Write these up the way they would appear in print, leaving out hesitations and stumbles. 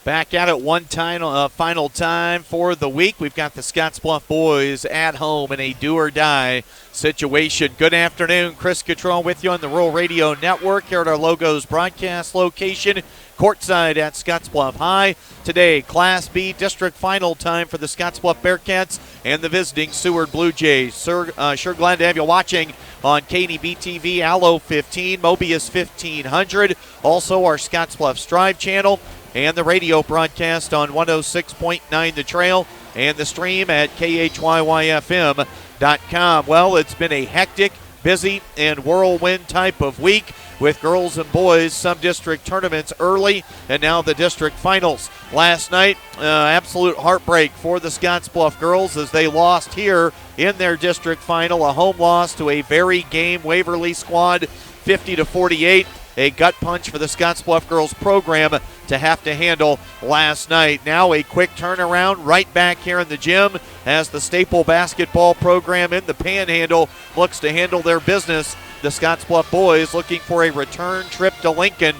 Back at it one time, final time for the week. We've got the Scottsbluff boys at home in a do-or-die situation. Good afternoon. Chris Cottrell with you on the Rural Radio Network here at our Logos broadcast location, courtside at Scottsbluff High. Today, Class B district final time for the Scottsbluff Bearcats and the visiting Seward Blue Jays. Sure glad to have you watching on KDB-TV, Allo 15, Mobius 1500, also our Scottsbluff Strive channel, and the radio broadcast on 106.9 The Trail, and the stream at KHYYFM.com. Well, it's been a hectic, busy, and whirlwind type of week with girls and boys, some district tournaments early, and now the district finals. Last night, absolute heartbreak for the Scottsbluff girls as they lost here in their district final, a home loss to a very game Waverly squad, 50-48. A gut punch for the Scottsbluff girls program to have to handle last night. Now a quick turnaround right back here in the gym as the Staple basketball program in the Panhandle looks to handle their business. The Scottsbluff boys looking for a return trip to Lincoln.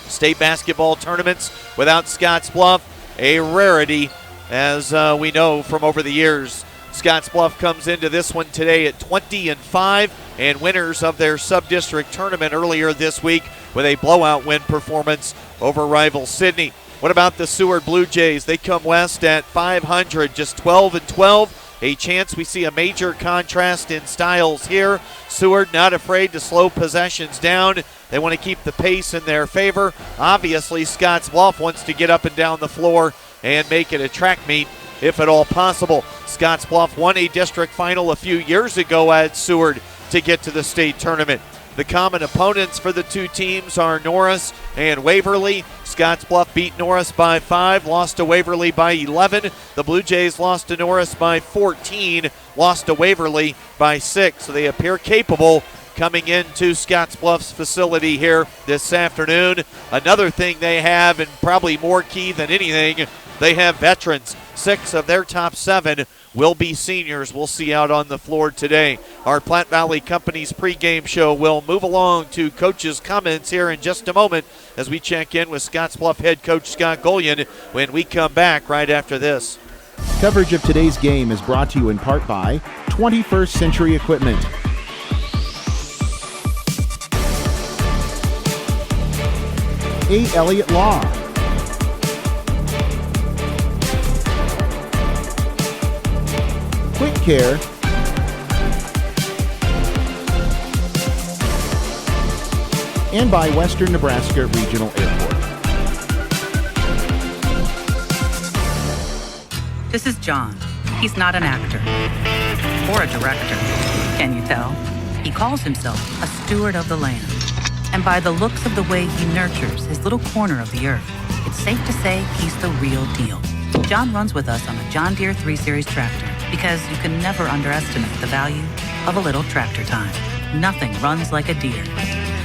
State basketball tournaments without Scottsbluff, a rarity as we know from over the years. Scottsbluff comes into this one today at 20-5 and winners of their sub-district tournament earlier this week with a blowout win performance over rival Sydney. What about the Seward Blue Jays? They come west at 500, just 12-12. A chance we see a major contrast in styles here. Seward not afraid to slow possessions down. They want to keep the pace in their favor. Obviously, Scottsbluff wants to get up and down the floor and make it a track meet if at all possible. Scottsbluff won a district final a few years ago at Seward to get to the state tournament. The common opponents for the two teams are Norris and Waverly. Scottsbluff beat Norris by 5, lost to Waverly by 11. The Blue Jays lost to Norris by 14, lost to Waverly by 6. So they appear capable coming into Scottsbluff's facility here this afternoon. Another thing they have, and probably more key than anything, they have veterans. 6 of their top 7 will be seniors. We'll see out on the floor today. Our Platte Valley Company's pregame show will move along to coach's comments here in just a moment as we check in with Scottsbluff head coach Scott Golian when we come back right after this. Coverage of today's game is brought to you in part by 21st Century Equipment. A. Elliott Law. Quick Care, and by Western Nebraska Regional Airport. This is John. He's not an actor or a director, can you tell? He calls himself a steward of the land. And by the looks of the way he nurtures his little corner of the earth, it's safe to say he's the real deal. John runs with us on a John Deere 3 Series tractor because you can never underestimate the value of a little tractor time. Nothing runs like a Deere.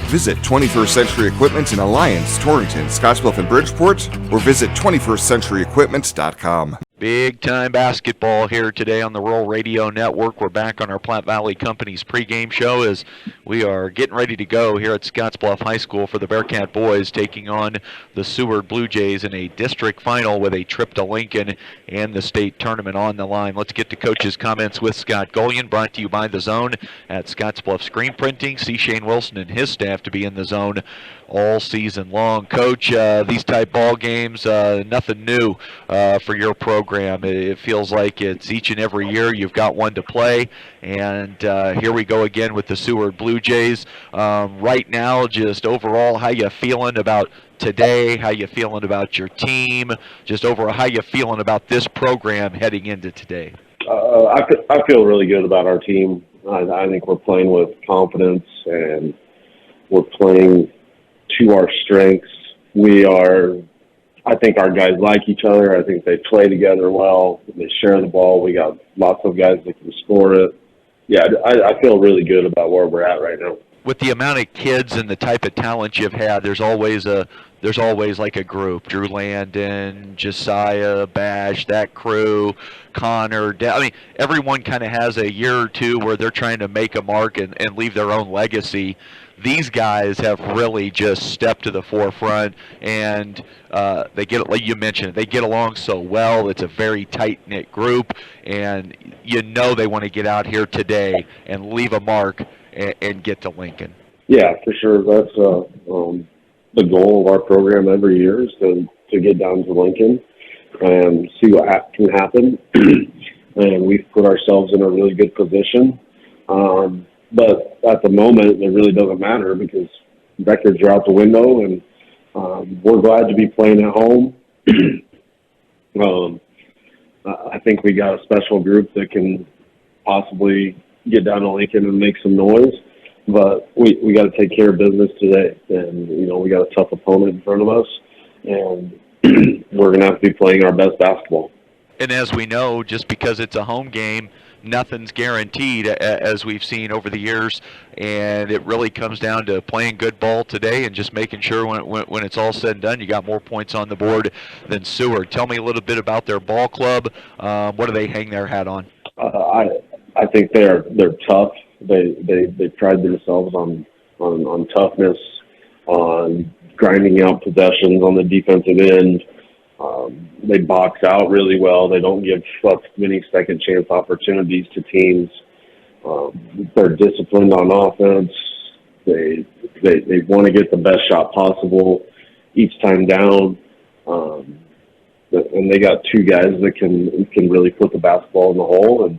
Visit 21st Century Equipment in Alliance, Torrington, Scottsbluff, and Bridgeport, or visit 21stcenturyequipment.com. Big time basketball here today on the Rural Radio Network. We're back on our Platte Valley Company's pregame show as we are getting ready to go here at Scottsbluff High School for the Bearcat boys taking on the Seward Blue Jays in a district final with a trip to Lincoln and the state tournament on the line. Let's get to coach's comments with Scott Golian, brought to you by The Zone at Scottsbluff Screen Printing. See Shane Wilson and his staff to be in the zone all season long. Coach, these type ball games, nothing new for your program. It feels like it's each and every year you've got one to play, and here we go again with the Seward Blue Jays. Right now, just overall, how you feeling about today? How you feeling about your team? Just overall, how you feeling about this program heading into today? I feel really good about our team. I think we're playing with confidence, and we're playing to our strengths. I think our guys like each other. I think they play together well. They share the ball. We got lots of guys that can score it. Yeah, I feel really good about where we're at right now. With the amount of kids and the type of talent you've had, there's always a there's always like a group. Drew Landon, Josiah, Bash, that crew, Connor. I mean, everyone kind of has a year or two where they're trying to make a mark and leave their own legacy. These guys have really just stepped to the forefront, and they get, like you mentioned, they get along so well. It's a very tight-knit group, and you know they want to get out here today and leave a mark and get to Lincoln. Yeah, for sure. That's the goal of our program every year is to get down to Lincoln and see what can happen. And we've put ourselves in a really good position. But at the moment, it really doesn't matter because records are out the window, and we're glad to be playing at home. I think we got a special group that can possibly get down to Lincoln and make some noise, but we got to take care of business today. And, we got a tough opponent in front of us, and we're going to have to be playing our best basketball. And as we know, just because it's a home game, nothing's guaranteed, as we've seen over the years, and it really comes down to playing good ball today and just making sure when it's all said and done, you got more points on the board than Seward. Tell me a little bit about their ball club. What do they hang their hat on? I think they're tough. They pride themselves on toughness, on grinding out possessions on the defensive end. They box out really well. They don't give up many second chance opportunities to teams. They're disciplined on offense. They want to get the best shot possible each time down. And they got two guys that can really put the basketball in the hole, and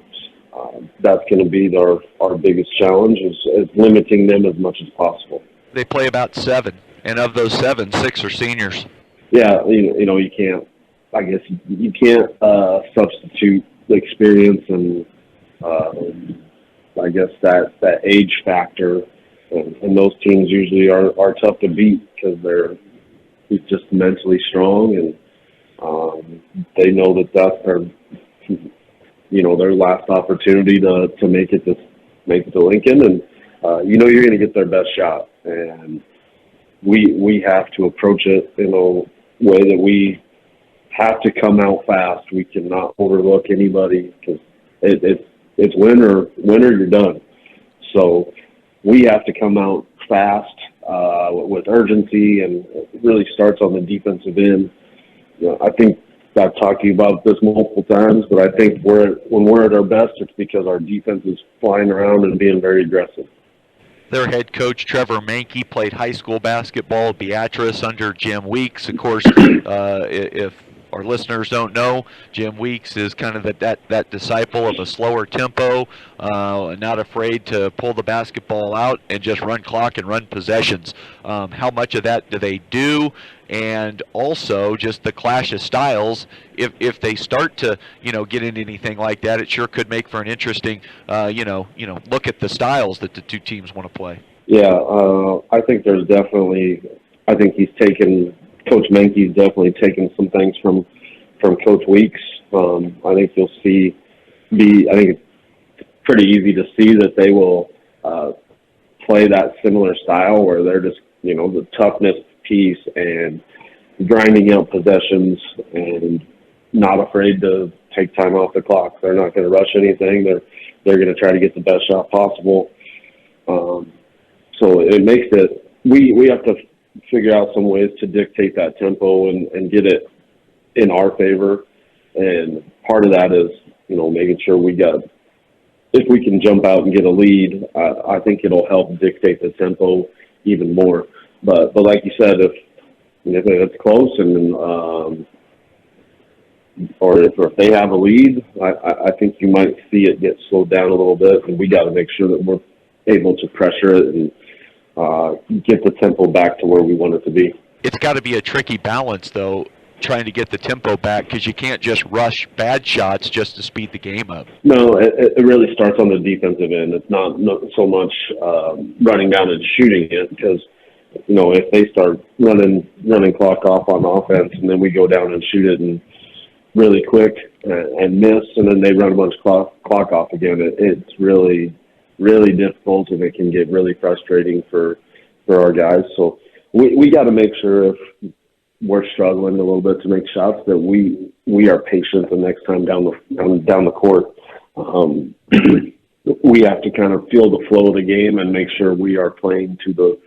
that's going to be our biggest challenge is limiting them as much as possible. They play about 7, and of those 7, 6 are seniors. Yeah, you can't. I guess you can't substitute the experience and I guess that age factor, and those teams usually are tough to beat because they're just mentally strong, and they know that's their last opportunity to make it to Lincoln, and you're going to get their best shot, and we have to approach it in a way that we have to come out fast. We cannot overlook anybody because it's win or you're done. So we have to come out fast with urgency, and it really starts on the defensive end. I think I've talked to you about this multiple times, but I think when we're at our best, it's because our defense is flying around and being very aggressive. Their head coach, Trevor Mankey, played high school basketball at Beatrice under Jim Weeks. Of course, if our listeners don't know, Jim Weeks is kind of that disciple of a slower tempo, not afraid to pull the basketball out and just run clock and run possessions. How much of that do they do? And also just the clash of styles. If they start to get into anything like that, it sure could make for an interesting look at the styles that the two teams want to play. Yeah, I think there's definitely. I think Coach Mankey's definitely taken some things from Coach Weeks. I think you'll see. I think it's pretty easy to see that they will play that similar style where they're just the toughness piece and grinding out possessions and not afraid to take time off the clock. They're not going to rush anything. They're going to try to get the best shot possible. So it makes it. We have to figure out some ways to dictate that tempo and get it in our favor. And part of that is, making sure if we can jump out and get a lead, I think it'll help dictate the tempo even more. But like you said, if it's close and or if they have a lead, I think you might see it get slowed down a little bit, and we got to make sure that we're able to pressure it and get the tempo back to where we want it to be. It's got to be a tricky balance, though, trying to get the tempo back, because you can't just rush bad shots just to speed the game up. No, it really starts on the defensive end. It's not so much running down and shooting it, because if they start running clock off on offense and then we go down and shoot it and really quick and miss, and then they run a bunch of clock off again, it's really, really difficult, and it can get really frustrating for our guys. So we got to make sure if we're struggling a little bit to make shots that we are patient the next time down the court. We have to kind of feel the flow of the game and make sure we are playing to the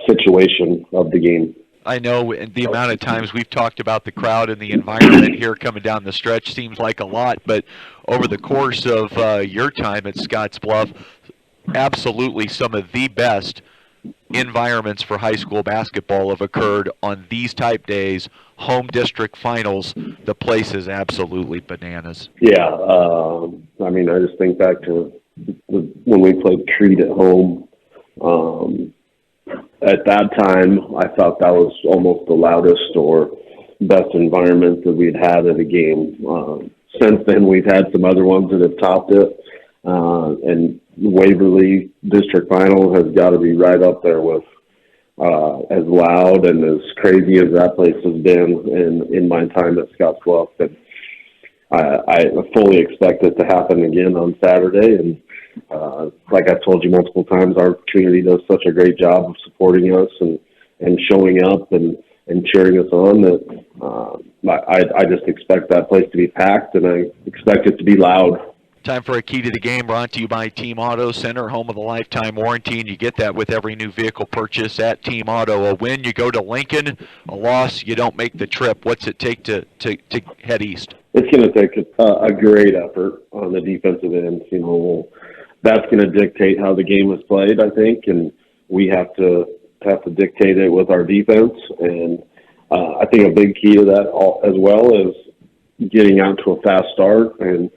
situation of the game. I know the amount of times we've talked about the crowd and the environment here coming down the stretch seems like a lot, but over the course of your time at Scottsbluff, absolutely some of the best environments for high school basketball have occurred on these type days. Home district finals, the place is absolutely bananas. Yeah, I mean, I just think back to when we played Crete at home. At that time, I thought that was almost the loudest or best environment that we'd had at a game. Since then, we've had some other ones that have topped it, and Waverly District Final has got to be right up there with as loud and as crazy as that place has been in my time at Scottsbluff. And I fully expect it to happen again on Saturday. And like I've told you multiple times, our community does such a great job of supporting us and showing up and cheering us on that I just expect that place to be packed, and I expect it to be loud. Time for a key to the game, brought to you by Team Auto Center, home of the lifetime warranty, and you get that with every new vehicle purchase at Team Auto. A win, you go to Lincoln. A loss, you don't make the trip. What's it take to head east? It's going to take a great effort on the defensive end. You know, that's going to dictate how the game is played, I think, and we have to dictate it with our defense. And I think a big key to that as well is getting out to a fast start and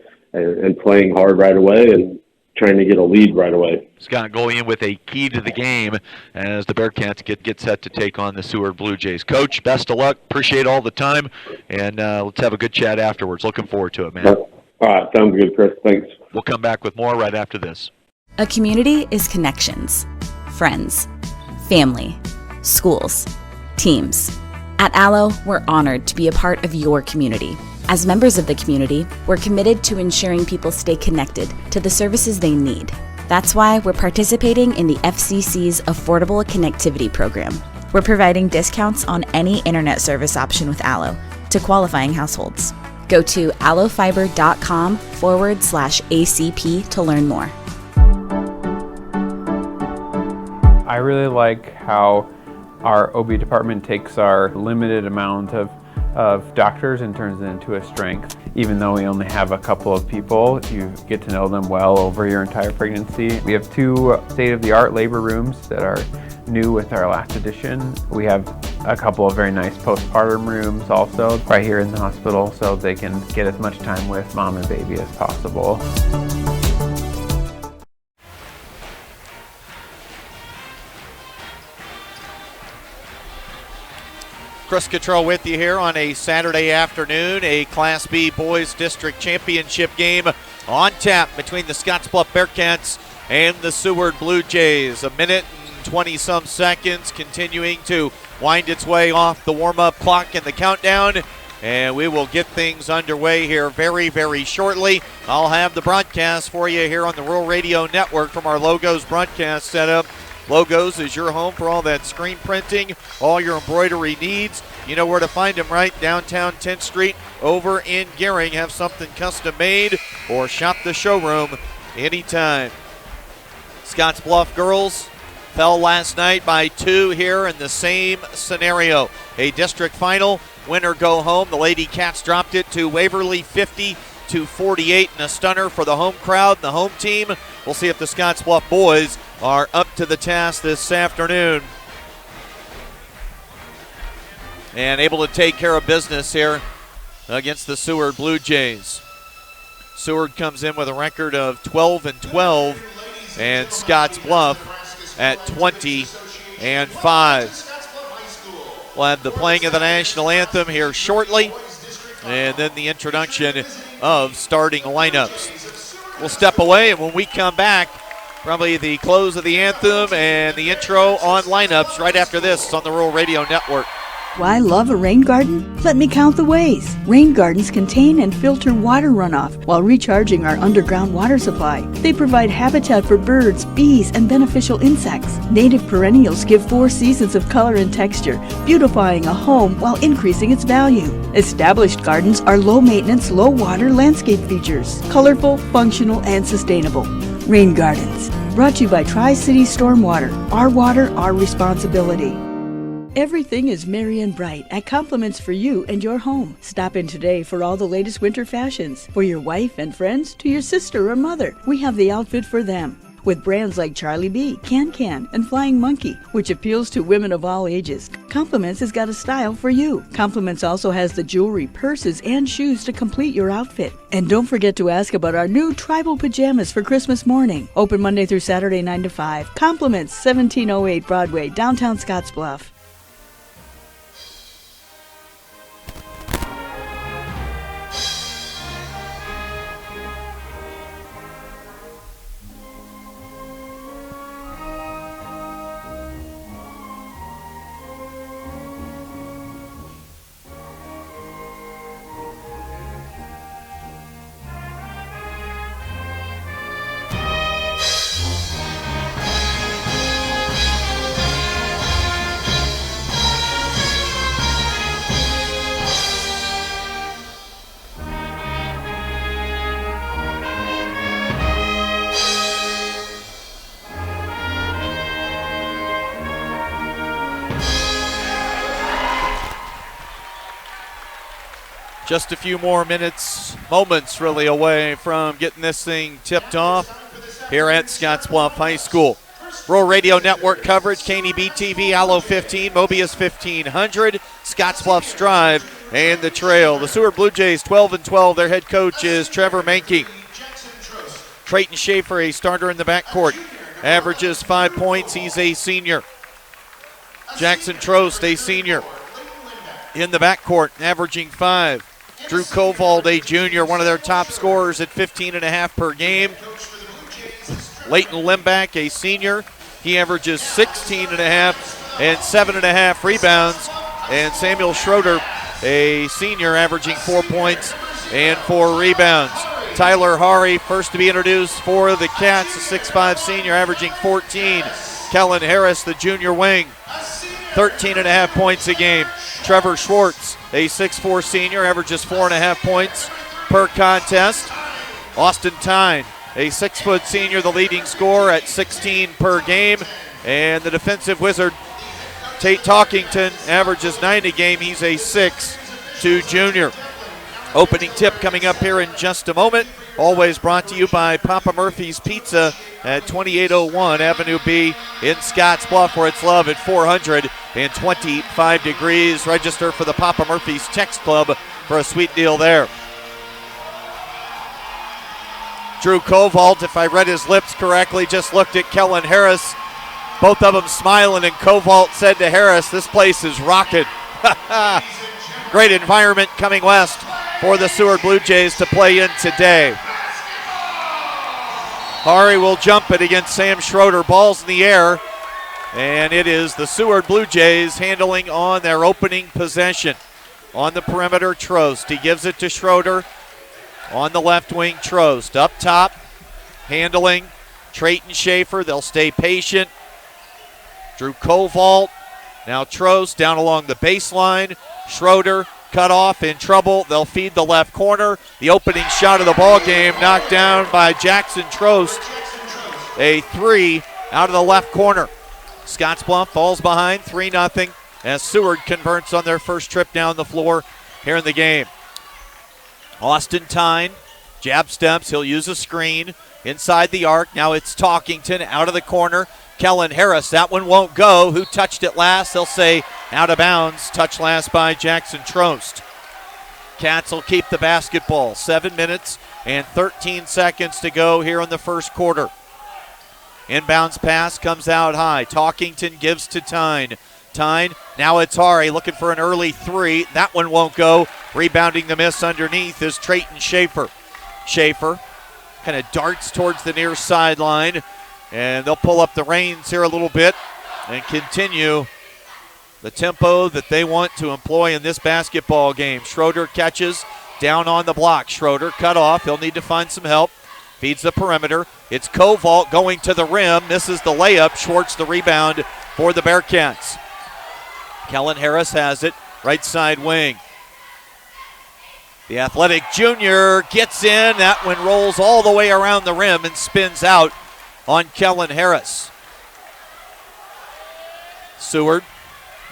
playing hard right away and trying to get a lead right away. Scott Golian with a key to the game as the Bearcats get set to take on the Seward Blue Jays. Coach, best of luck. Appreciate all the time, and let's have a good chat afterwards. Looking forward to it, man. All right, sounds good, Chris. Thanks. We'll come back with more right after this. A community is connections, friends, family, schools, teams. At Allo, we're honored to be a part of your community. As members of the community, we're committed to ensuring people stay connected to the services they need. That's why we're participating in the FCC's Affordable Connectivity Program. We're providing discounts on any internet service option with Allo to qualifying households. Go to allofiber.com/ACP to learn more. I really like how our OB department takes our limited amount of doctors and turns it into a strength. Even though we only have a couple of people, you get to know them well over your entire pregnancy. We have 2 state-of-the-art labor rooms that are new with our last addition. We have a couple of very nice postpartum rooms also right here in the hospital, so they can get as much time with mom and baby as possible. Chris Cottrell with you here on a Saturday afternoon, a Class B Boys District Championship game on tap between the Scottsbluff Bearcats and the Seward Blue Jays. A minute and 20-some seconds continuing to wind its way off the warm-up clock and the countdown, and we will get things underway here very, very shortly. I'll have the broadcast for you here on the Rural Radio Network from our Logos broadcast setup. Logos is your home for all that screen printing, all your embroidery needs. You know where to find them, right? Downtown 10th Street over in Gehring. Have something custom made or shop the showroom anytime. Scottsbluff girls fell last night by 2 here in the same scenario. A district final, winner go home. The Lady Cats dropped it to Waverly 50-48 in a stunner for the home crowd, the home team. We'll see if the Scottsbluff boys are up to the task this afternoon and able to take care of business here against the Seward Blue Jays. Seward comes in with a record of 12-12, and Scottsbluff at 20-5. We'll have the playing of the national anthem here shortly, and then the introduction of starting lineups. We'll step away, and when we come back, probably the close of the anthem and the intro on lineups right after this on the Rural Radio Network. Why love a rain garden? Let me count the ways. Rain gardens contain and filter water runoff while recharging our underground water supply. They provide habitat for birds, bees, and beneficial insects. Native perennials give 4 seasons of color and texture, beautifying a home while increasing its value. Established gardens are low-maintenance, low-water landscape features. Colorful, functional, and sustainable. Rain gardens. Brought to you by Tri-City Stormwater. Our water, our responsibility. Everything is merry and bright at Compliments for you and your home. Stop in today for all the latest winter fashions. For your wife and friends, to your sister or mother, we have the outfit for them. With brands like Charlie B, Can, and Flying Monkey, which appeals to women of all ages. Compliments has got a style for you. Compliments also has the jewelry, purses, and shoes to complete your outfit. And don't forget to ask about our new tribal pajamas for Christmas morning. Open Monday through Saturday, 9 to 5. Compliments, 1708 Broadway, downtown Scottsbluff. Just a few more moments really away from getting this thing tipped off here at Scottsbluff High School. Rural Radio Network coverage, KNEB-TV, Allo 15, Mobius 1500, Scottsbluff's Drive, and the Trail. The Seward Blue Jays 12-12. Their head coach is Trevor Mankey. Trayton Schaefer, a starter in the backcourt, averages 5 points. He's a senior. Jackson Trost, a senior, in the backcourt, averaging 5. Drew Kovald, a junior, one of their top scorers at 15.5 per game. Leighton Limback, a senior, he averages 16.5 and 7.5 rebounds. And Samuel Schroeder, a senior, averaging 4 points and 4 rebounds. Tyler Hari, first to be introduced for the Cats, a 6'5 senior, averaging 14. Kellen Harris, the junior wing, 13.5 points a game. Trevor Schwartz, a 6'4 senior, averages 4.5 points per contest. Austin Tyne, a 6' senior, the leading scorer at 16 per game. And the defensive wizard, Tate Talkington, averages 9 a game. He's a 6'2 junior. Opening tip coming up here in just a moment. Always brought to you by Papa Murphy's Pizza at 2801 Avenue B in Scottsbluff, where it's love at 425 degrees. Register for the Papa Murphy's Text Club for a sweet deal there. Drew Kovald, if I read his lips correctly, just looked at Kellen Harris. Both of them smiling, and Kovald said to Harris, "This place is rocking." Great environment coming west for the Seward Blue Jays to play in today. Hari will jump it against Sam Schroeder. Ball's in the air, and it is the Seward Blue Jays handling on their opening possession. On the perimeter, Trost. He gives it to Schroeder. On the left wing, Trost. Up top, handling Trayton Schaefer. They'll stay patient. Drew Kovald. Now Trost down along the baseline. Schroeder cut off, in trouble. They'll feed the left corner. The opening shot of the ball game knocked down by Jackson Trost. A 3 out of the left corner. Scottsbluff falls behind 3-0 as Seward converts on their first trip down the floor here in the game. Austin Tyne, jab steps. He'll use a screen inside the arc. Now it's Talkington out of the corner. Kellen Harris, that one won't go. Who touched it last? They'll say out of bounds. Touch last by Jackson Trost. Cats will keep the basketball. 7 minutes and 13 seconds to go here in the first quarter. Inbounds pass comes out high. Talkington gives to Tyne. Tyne, now it's Hari looking for an early 3. That one won't go. Rebounding the miss underneath is Trayton Schaefer. Schaefer kind of darts towards the near sideline. And they'll pull up the reins here a little bit and continue the tempo that they want to employ in this basketball game. Schroeder catches down on the block. Schroeder cut off. He'll need to find some help. Feeds the perimeter. It's Kovault going to the rim. Misses the layup. Schwartz the rebound for the Bearcats. Kellen Harris has it. Right side wing. The athletic junior gets in. That one rolls all the way around the rim and spins out on Kellen Harris. Seward,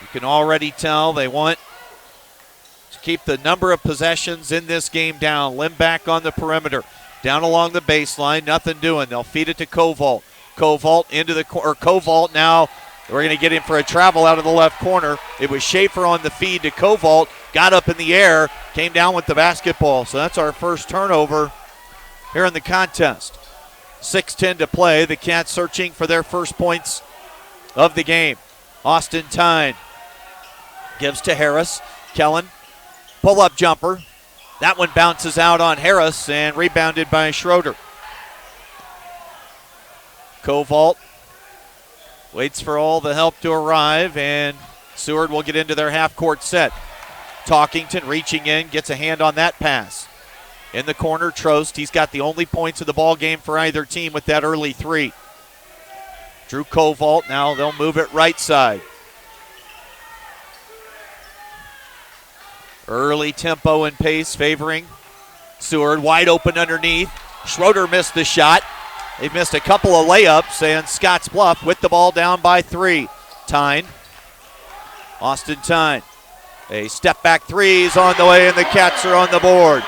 you can already tell they want to keep the number of possessions in this game down. Lim back on the perimeter. Down along the baseline, nothing doing. They'll feed it to Kovault. Kovault into the corner. Kovault now, we're going to get him for a travel out of the left corner. It was Schaefer on the feed to Kovault. Got up in the air, came down with the basketball. So that's our first turnover here in the contest. 6:10 to play. The Cats searching for their first points of the game. Austin Tyne gives to Harris. Kellen, pull-up jumper. That one bounces out on Harris and rebounded by Schroeder. Kovault waits for all the help to arrive, and Seward will get into their half-court set. Talkington reaching in, gets a hand on that pass. In the corner, Trost. He's got the only points of the ball game for either team with that early three. Drew Kovault, now they'll move it right side. Early tempo and pace favoring Seward. Wide open underneath. Schroeder missed the shot. They've missed a couple of layups, and Scottsbluff with the ball down by 3. Tyne. Austin Tyne. A step back three is on the way, and the Cats are on the board.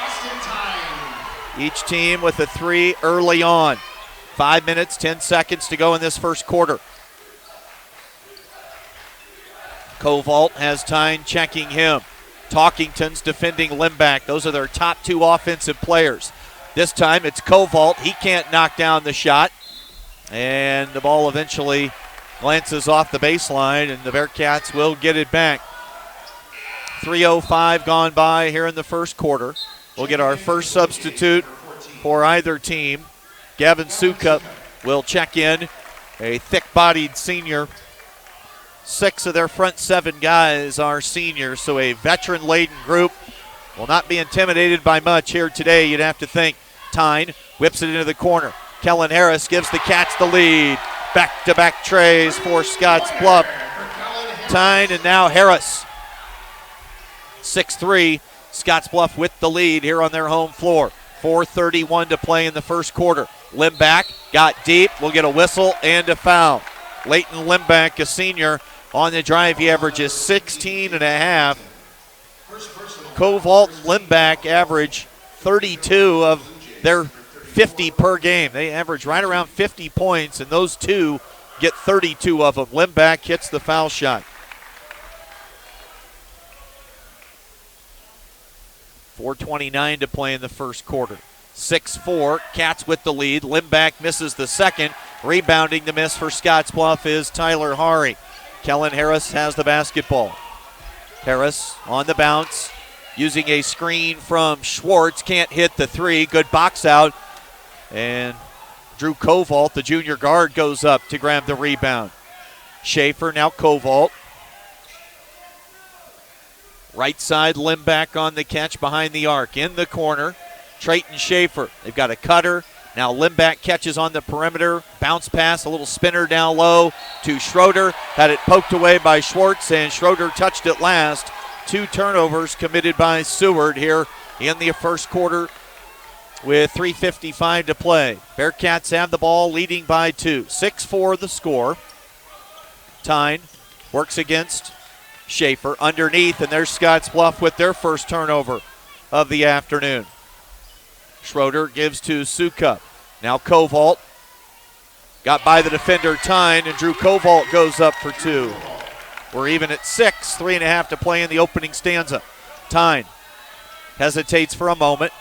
Each team with a 3 early on. 5 minutes, 10 seconds to go in this first quarter. Kovault has Tyne checking him. Talkington's defending Limback. Those are their top 2 offensive players. This time it's Kovault. He can't knock down the shot. And the ball eventually glances off the baseline, and the Bearcats will get it back. 3:05 gone by here in the first quarter. We'll get our first substitute for either team. Gavin Sukup will check in, a thick-bodied senior. 6 of their front 7 guys are seniors, so a veteran-laden group will not be intimidated by much here today, you'd have to think. Tyne whips it into the corner. Kellen Harris gives the Cats the lead. Back-to-back trays for Scottsbluff. Tyne and now Harris. 6-3, Scottsbluff with the lead here on their home floor. 4:31 to play in the first quarter. Limback got deep. We'll get a whistle and a foul. Leighton Limback, a senior, on the drive. He averages 16 and a half. Kovault and Limback average 32 of their 50 per game. They average right around 50 points, and those two get 32 of them. Limback hits the foul shot. 4:29 to play in the first quarter. 6-4, Cats with the lead. Limback misses the second. Rebounding the miss for Scottsbluff is Tyler Hari. Kellen Harris has the basketball. Harris on the bounce, using a screen from Schwartz. Can't hit the 3. Good box out. And Drew Kovault, the junior guard, goes up to grab the rebound. Schaefer, now Kovault. Right side, Limback on the catch behind the arc. In the corner, Trayton Schaefer. They've got a cutter. Now Limback catches on the perimeter. Bounce pass, a little spinner down low to Schroeder. Had it poked away by Schwartz, and Schroeder touched it last. 2 turnovers committed by Seward here in the first quarter with 3:55 to play. Bearcats have the ball, leading by 2. 6-4 the score. Tyne works against Schaefer underneath, and there's Scottsbluff with their first turnover of the afternoon. Schroeder gives to Sukup. Now Kovault. Got by the defender Tyne, and Drew Kovault goes up for 2. We're even at 6, 3.5 to play in the opening stanza. Tyne hesitates for a moment.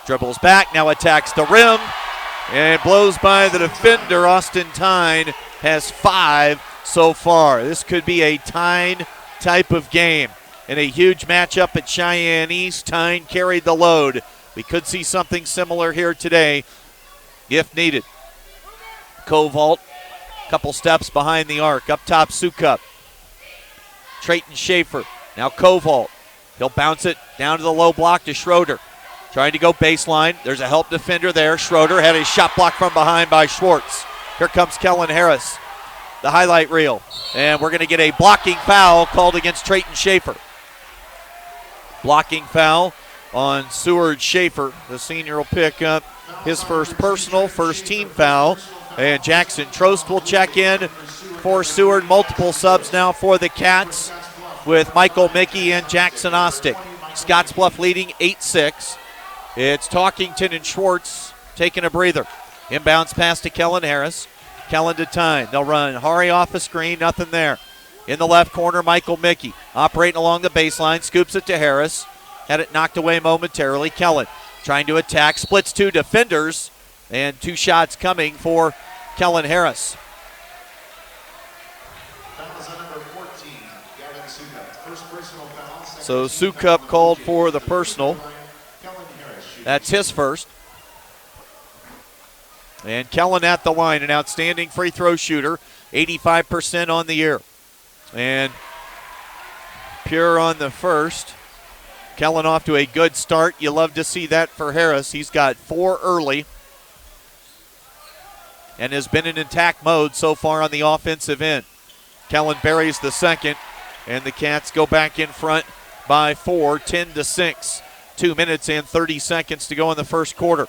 Dribbles back, now attacks the rim, and blows by the defender. Austin Tyne has 5 so far. This could be a Tyne type of game. In a huge matchup at Cheyenne East, Tyne carried the load. We could see something similar here today if needed. Kovault, couple steps behind the arc. Up top, Sukup. Trayton Schaefer. Now Koval. He'll bounce it down to the low block to Schroeder. Trying to go baseline. There's a help defender there. Schroeder had a shot blocked from behind by Schwartz. Here comes Kellen Harris. The highlight reel. And we're going to get a blocking foul called against Trayton Schaefer. Blocking foul on Seward Schaefer. The senior will pick up his first personal, first team foul. And Jackson Trost will check in for Seward. Multiple subs now for the Cats with Michael Mickey and Jackson Ostick. Scottsbluff leading 8-6. It's Talkington and Schwartz taking a breather. Inbounds pass to Kellen Harris. Kellen to Tyne. They'll run Hari off a screen, nothing there. In the left corner, Michael Mickey operating along the baseline, scoops it to Harris. Had it knocked away momentarily. Kellen trying to attack, splits two defenders, and two shots coming for Kellen Harris. So Sukup called for the personal. That's his first. And Kellen at the line, an outstanding free throw shooter, 85% on the year. And pure on the first. Kellen off to a good start. You love to see that for Harris. He's got 4 early and has been in attack mode so far on the offensive end. Kellen buries the second, and the Cats go back in front by 4, 10-6. 2 minutes and 30 seconds to go in the first quarter.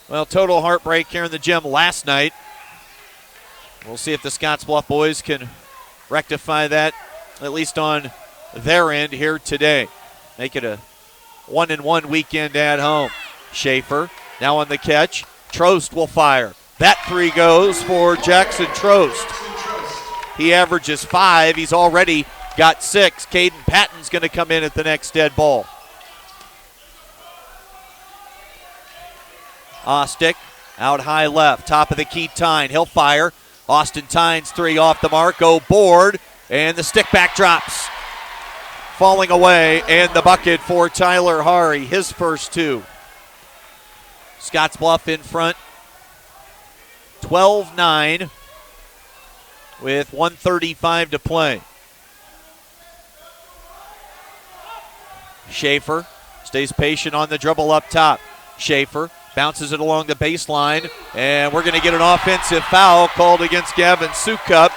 Well, total heartbreak here in the gym last night. We'll see if the Scottsbluff boys can rectify that, at least on their end here today. Make it a 1-1 weekend at home. Schaefer now on the catch. Trost will fire. That three goes for Jackson Trost. He averages 5. He's already got 6. Caden Patton's going to come in at the next dead ball. Ostick out high left, top of the key, Tyne. He'll fire. Austin Tyne's 3 off the mark, go board, and the stick back drops. Falling away, and the bucket for Tyler Hari, his first 2. Scottsbluff in front, 12-9 with 1:35 to play. Schaefer stays patient on the dribble up top. Schaefer bounces it along the baseline, and we're going to get an offensive foul called against Gavin Sukup.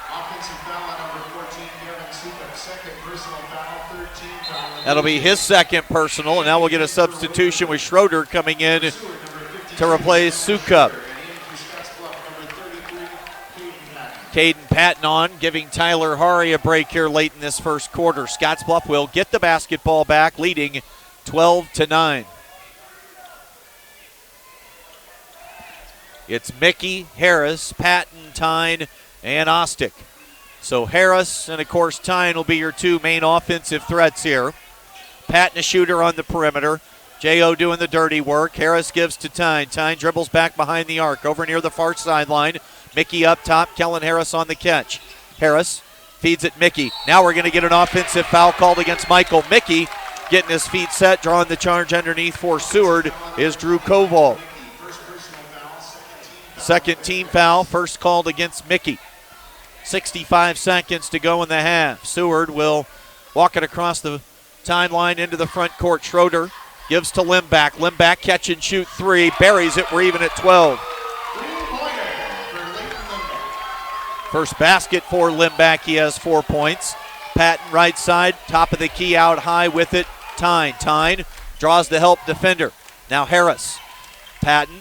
Offensive foul on number 14, Gavin Sukup, second personal foul, 13 foul. That'll be his second personal, and now we'll get a substitution with Schroeder coming in to replace Sukup. Caden Patton on, giving Tyler Hari a break here late in this first quarter. Scottsbluff will get the basketball back, leading 12-9. It's Mickey, Harris, Patton, Tyne, and Ostick. So Harris and, of course, Tyne will be your 2 main offensive threats here. Patton, a shooter on the perimeter. J.O. doing the dirty work. Harris gives to Tyne. Tyne dribbles back behind the arc, over near the far sideline. Mickey up top, Kellen Harris on the catch. Harris feeds it Mickey. Now we're going to get an offensive foul called against Michael Mickey. Getting his feet set, drawing the charge underneath for Seward is Drew Koval. Second team foul, first called against Mickey. 65 seconds to go in the half. Seward will walk it across the timeline into the front court. Schroeder gives to Limback. Limback catch and shoot 3, buries it. We're even at 12. First basket for Limback. He has 4 points. Patton right side, top of the key, out high with it. Tyne draws the help defender. Now Harris. Patton.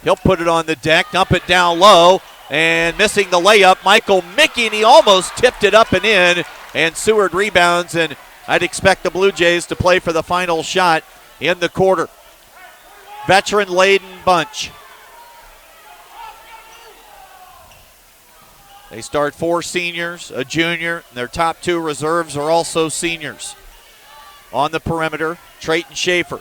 He'll put it on the deck, dump it down low, and missing the layup, Michael Mickey, and he almost tipped it up and in, and Seward rebounds, and I'd expect the Blue Jays to play for the final shot in the quarter. Veteran-laden bunch. They start 4 seniors, a junior, and their top 2 reserves are also seniors. On the perimeter, Trayton Schaefer.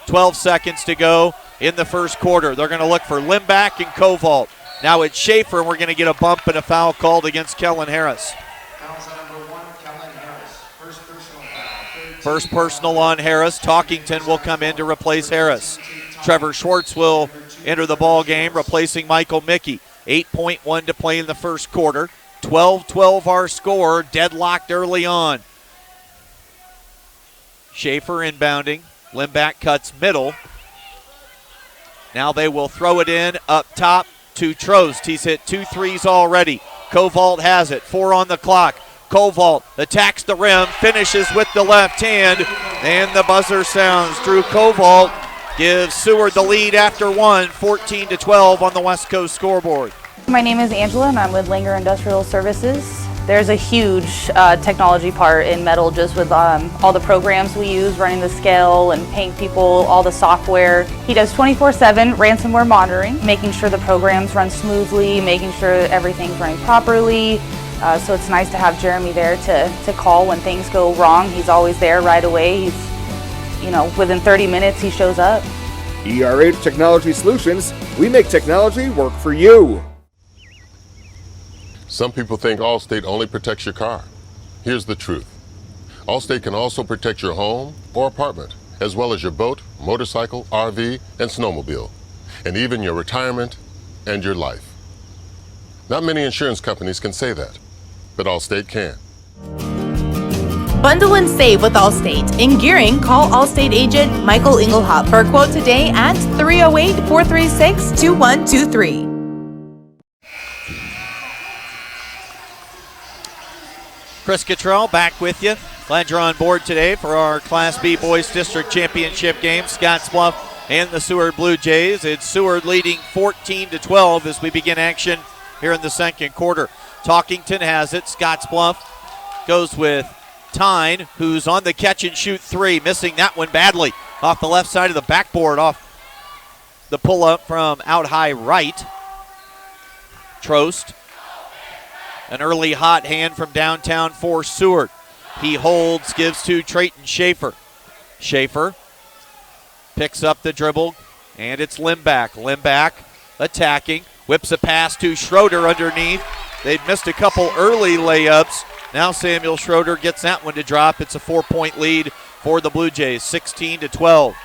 12 seconds to go in the first quarter. They're going to look for Limback and Koval. Now it's Schaefer, and we're going to get a bump and a foul called against Kellen Harris. Fouls on number 1, Kellen Harris. First personal foul. First personal on Harris. Talkington will come in to replace Harris. Trevor Schwartz will enter the ball game, replacing Michael Mickey. 8.1 to play in the first quarter. 12-12 our score, deadlocked early on. Schaefer inbounding. Limback cuts middle. Now they will throw it in up top to Trost. He's hit 2 threes already. Kovalt has it. 4 on the clock. Kovalt attacks the rim, finishes with the left hand, and the buzzer sounds. Drew Kovalt gives Seward the lead after one, 14-12 on the West Coast scoreboard. My name is Angela and I'm with Langer Industrial Services. There's a huge technology part in metal, just with all the programs we use, running the scale and paying people all the software. He does 24/7 ransomware monitoring, making sure the programs run smoothly, making sure everything's running properly. So it's nice to have Jeremy there to call when things go wrong. He's always there right away. He's, within 30 minutes he shows up. ERH Technology Solutions, we make technology work for you. Some people think Allstate only protects your car. Here's the truth. Allstate can also protect your home or apartment, as well as your boat, motorcycle, RV, and snowmobile, and even your retirement and your life. Not many insurance companies can say that, but Allstate can. Bundle and save with Allstate. In Gearing, call Allstate agent Michael Inglehop for a quote today at 308-436-2123. Chris Cottrell back with you. Glad you're on board today for our Class B Boys District Championship game. Scottsbluff and the Seward Blue Jays. It's Seward leading 14-12 as we begin action here in the second quarter. Talkington has it. Scottsbluff goes with Tyne, who's on the catch and shoot three, missing that one badly off the left side of the backboard, off the pull up from out high right. Trost. An early hot hand from downtown for Seward. He holds, gives to Trayton Schaefer. Schaefer picks up the dribble, and it's Limback. Limback attacking, whips a pass to Schroeder underneath. They'd missed a couple early layups. Now Samuel Schroeder gets that one to drop. It's a 4-point lead for the Blue Jays, 16-12.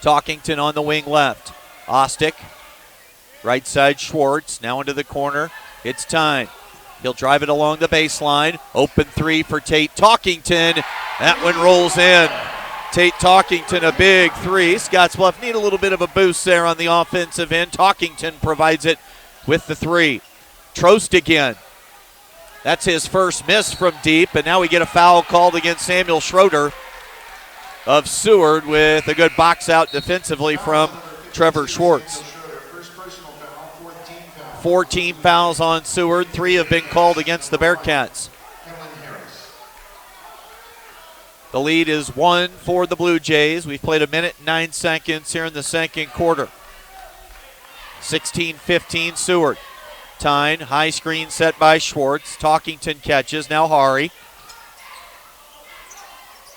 Talkington on the wing left. Ostick. Right side Schwartz, now into the corner. It's Tyne. He'll drive it along the baseline. Open three for Tate Talkington. That one rolls in. Tate Talkington, a big three. Scottsbluff need a little bit of a boost there on the offensive end. Talkington provides it with the three. Trost again. That's his first miss from deep, and now we get a foul called against Samuel Schroeder of Seward with a good box out defensively from Trevor Schwartz. 14 fouls on Seward. 3 have been called against the Bearcats. The lead is 1 for the Blue Jays. We've played 1 minute and 9 seconds here in the second quarter. 16-15 Seward. Tyne, high screen set by Schwartz. Talkington catches, now Hari.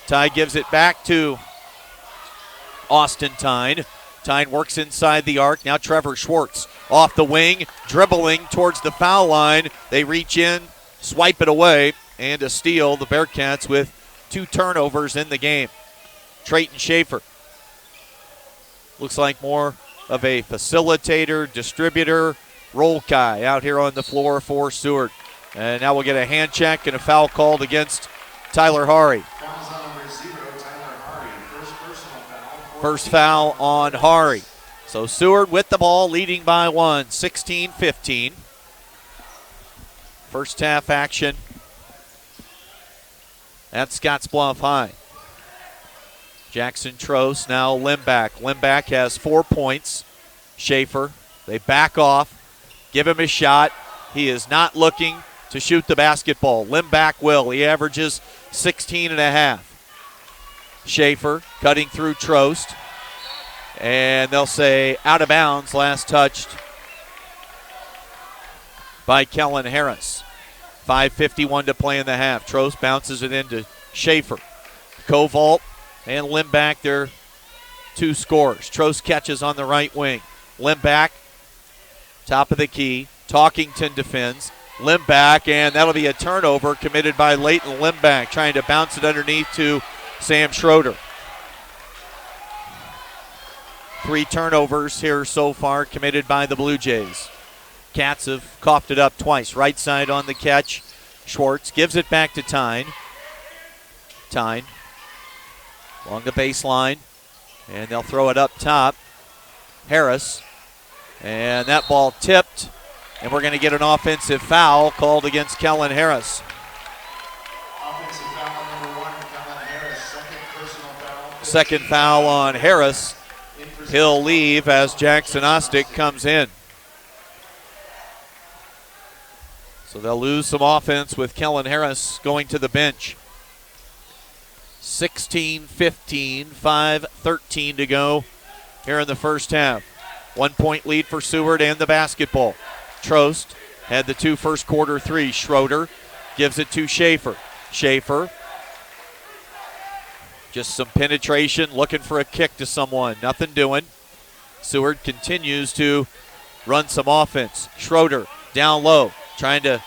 Ty gives it back to Austin Tyne. Tyne works inside the arc. Now Trevor Schwartz off the wing, dribbling towards the foul line. They reach in, swipe it away, and a steal. The Bearcats with 2 turnovers in the game. Trayton Schaefer looks like more of a facilitator, distributor, roll guy out here on the floor for Seward. And now we'll get a hand check and a foul called against Tyler Hari. First foul on Hari. So Seward with the ball, leading by 1, 16-15. First half action at Scottsbluff High. Jackson Trost, now Limback. Limback has 4 points. Schaefer, they back off, give him a shot. He is not looking to shoot the basketball. Limback will. He averages 16.5. Schaefer cutting through Trost. And they'll say out of bounds, last touched by Kellen Harris. 5:51 to play in the half. Trost bounces it into Schaefer. Kovalt and Limback, their 2 scorers. Trost catches on the right wing. Limback, top of the key. Talkington defends. Limback, and that'll be a turnover committed by Leighton Limback, trying to bounce it underneath to Sam Schroeder. 3 turnovers here so far committed by the Blue Jays. Cats have coughed it up twice. Right side on the catch. Schwartz gives it back to Tyne. Tyne along the baseline, and they'll throw it up top. Harris, and that ball tipped, and we're going to get an offensive foul called against Kellen Harris. Offensive foul number 1, Kellen Harris. Second personal foul. Second foul on Harris. He'll leave as Jackson Ostick comes in. So they'll lose some offense with Kellen Harris going to the bench. 16-15, 5:13 to go here in the first half. 1 point lead for Seward and the basketball. Trost had the 2 first quarter threes. Schroeder gives it to Schaefer. Schaefer, just some penetration, looking for a kick to someone. Nothing doing. Seward continues to run some offense. Schroeder down low, trying to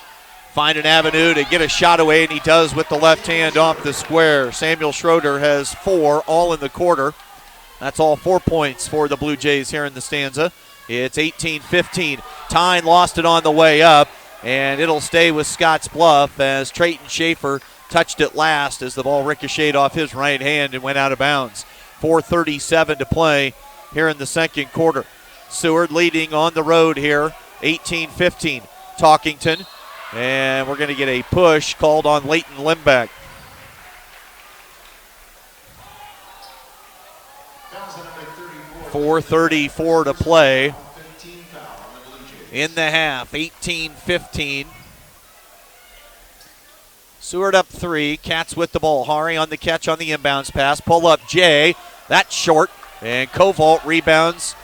find an avenue to get a shot away, and he does with the left hand off the square. Samuel Schroeder has 4, all in the quarter. That's all 4 points for the Blue Jays here in the stanza. It's 18-15. Tyne lost it on the way up, and it'll stay with Scottsbluff as Trayton Schaefer touched it last as the ball ricocheted off his right hand and went out of bounds. 4:37 to play here in the second quarter. Seward leading on the road here, 18-15. Talkington, and we're going to get a push called on Leighton Limbeck. .434 to play in the half, 18-15. Seward up 3, Cats with the ball. Hari on the catch on the inbounds pass. Pull up Jay, that's short, and Kovault rebounds.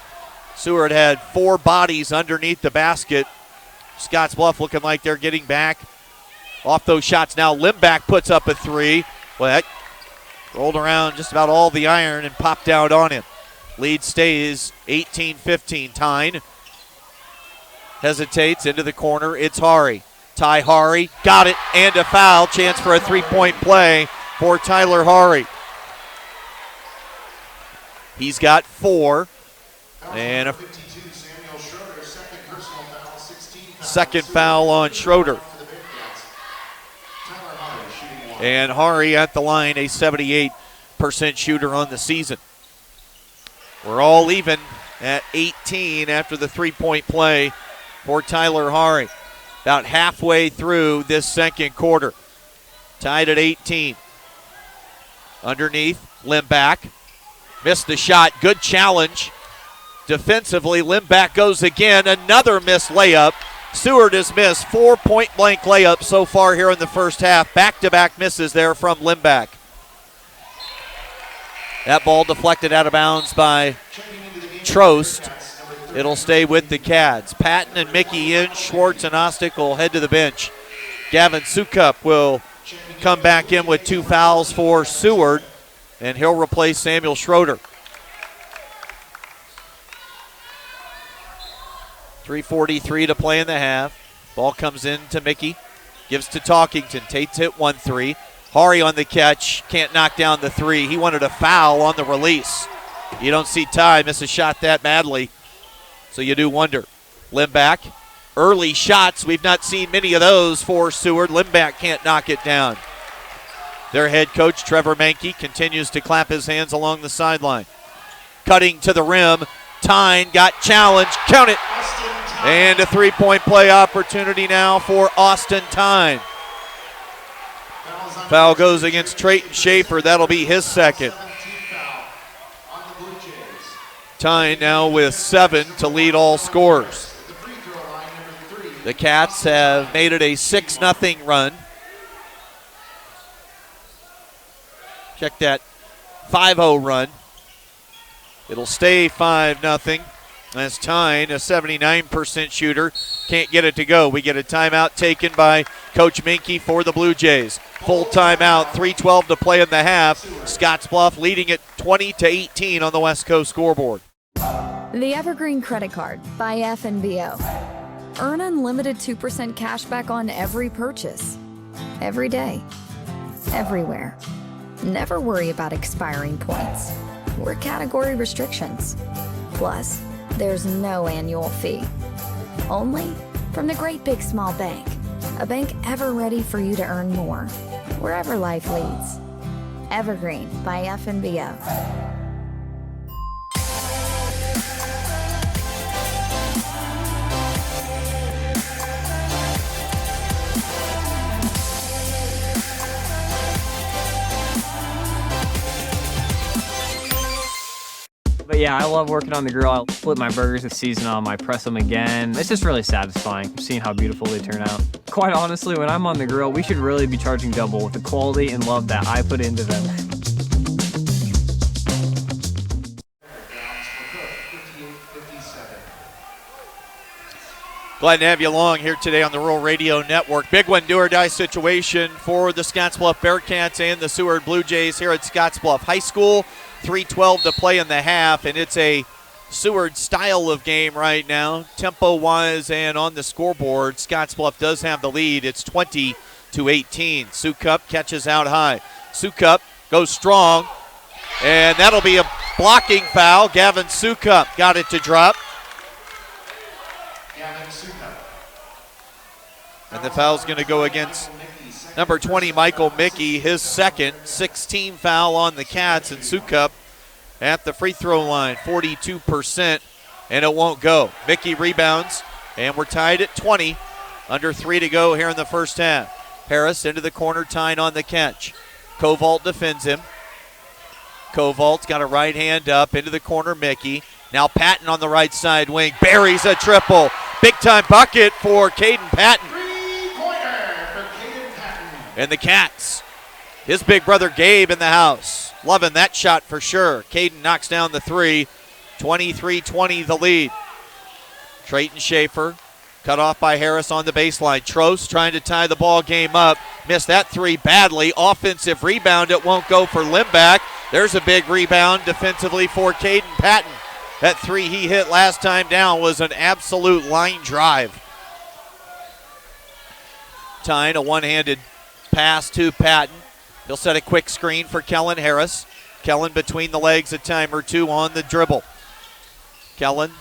Seward had 4 bodies underneath the basket. Scottsbluff looking like they're getting back off those shots. Now Limbeck puts up a 3. Well, that rolled around just about all the iron and popped out on him. Lead stays 18-15. Tyne hesitates into the corner. It's Hari. Ty Hari got it, and a foul. Chance for a 3-point play for Tyler Hari. He's got 4. And a second foul on Schroeder. And Hari at the line, a 78% shooter on the season. We're all even at 18 after the 3-point play for Tyler Hari. About halfway through this second quarter. Tied at 18. Underneath, Limbeck. Missed the shot. Good challenge. Defensively, Limbeck goes again. Another missed layup. Seward has missed 4 point-blank layups so far here in the first half. Back-to-back misses there from Limbeck. That ball deflected out of bounds by Trost. It'll stay with the Cats. Patton and Mickey in. Schwartz and Ostick will head to the bench. Gavin Sukup will come back in with 2 fouls for Seward, and he'll replace Samuel Schroeder. 3:43 to play in the half. Ball comes in to Mickey. Gives to Talkington. Tate's hit 1-3. Hari on the catch. Can't knock down the 3. He wanted a foul on the release. You don't see Ty miss a shot that badly, so you do wonder. Limbeck. Early shots. We've not seen many of those for Seward. Limbeck can't knock it down. Their head coach, Trevor Mankey, continues to clap his hands along the sideline. Cutting to the rim. Tyne got challenged. Count it. And a 3-point play opportunity now for Austin Tyne. Foul goes against Trayton Schaefer. That'll be his second. Tyne now with 7 to lead all scorers. The Cats have made it a 6-0 run. Check that 5-0 run. It'll stay 5-0 as Tyne, a 79% shooter, can't get it to go. We get a timeout taken by Coach Minke for the Blue Jays. Full timeout, 3:12 to play in the half. Scottsbluff leading it 20-18 on the West Coast scoreboard. The Evergreen Credit Card by FNBO. Earn unlimited 2% cash back on every purchase. Every day. Everywhere. Never worry about expiring points or category restrictions. Plus, there's no annual fee. Only from the Great Big Small Bank, a bank ever ready for you to earn more, wherever life leads. Evergreen by FNBO. But yeah, I love working on the grill. I'll flip my burgers and season them. I press them again. It's just really satisfying seeing how beautiful they turn out. Quite honestly, when I'm on the grill, we should really be charging double with the quality and love that I put into them. Glad to have you along here today on the Rural Radio Network. Big one, do or die situation for the Scottsbluff Bearcats and the Seward Blue Jays here at Scottsbluff High School. 3:12 to play in the half, and it's a Seward style of game right now. Tempo-wise and on the scoreboard, Scottsbluff does have the lead. It's 20-18. Sukup catches out high. Sukup goes strong, and that'll be a blocking foul. Gavin Sukup got it to drop. And the foul's going to go against number 20, Michael Mickey, his second, 16 foul on the Cats, and Sukup at the free throw line, 42%, and it won't go. Mickey rebounds, and we're tied at 20, under 3 to go here in the first half. Harris into the corner, Tyne on the catch. Kovault defends him. Kovalt's got a right hand up into the corner, Mickey. Now Patton on the right side wing, buries a triple. Big-time bucket for Caden Patton. And the Cats, his big brother Gabe in the house. Loving that shot for sure. Caden knocks down the three. 23-20 the lead. Trayton Schaefer cut off by Harris on the baseline. Trost trying to tie the ball game up. Missed that three badly. Offensive rebound. It won't go for Limback. There's a big rebound defensively for Caden Patton. That three he hit last time down was an absolute line drive. Tyne, a one-handed pass to Patton. He'll set a quick screen for Kellen Harris. Kellen between the legs a time or two on the dribble. Kellen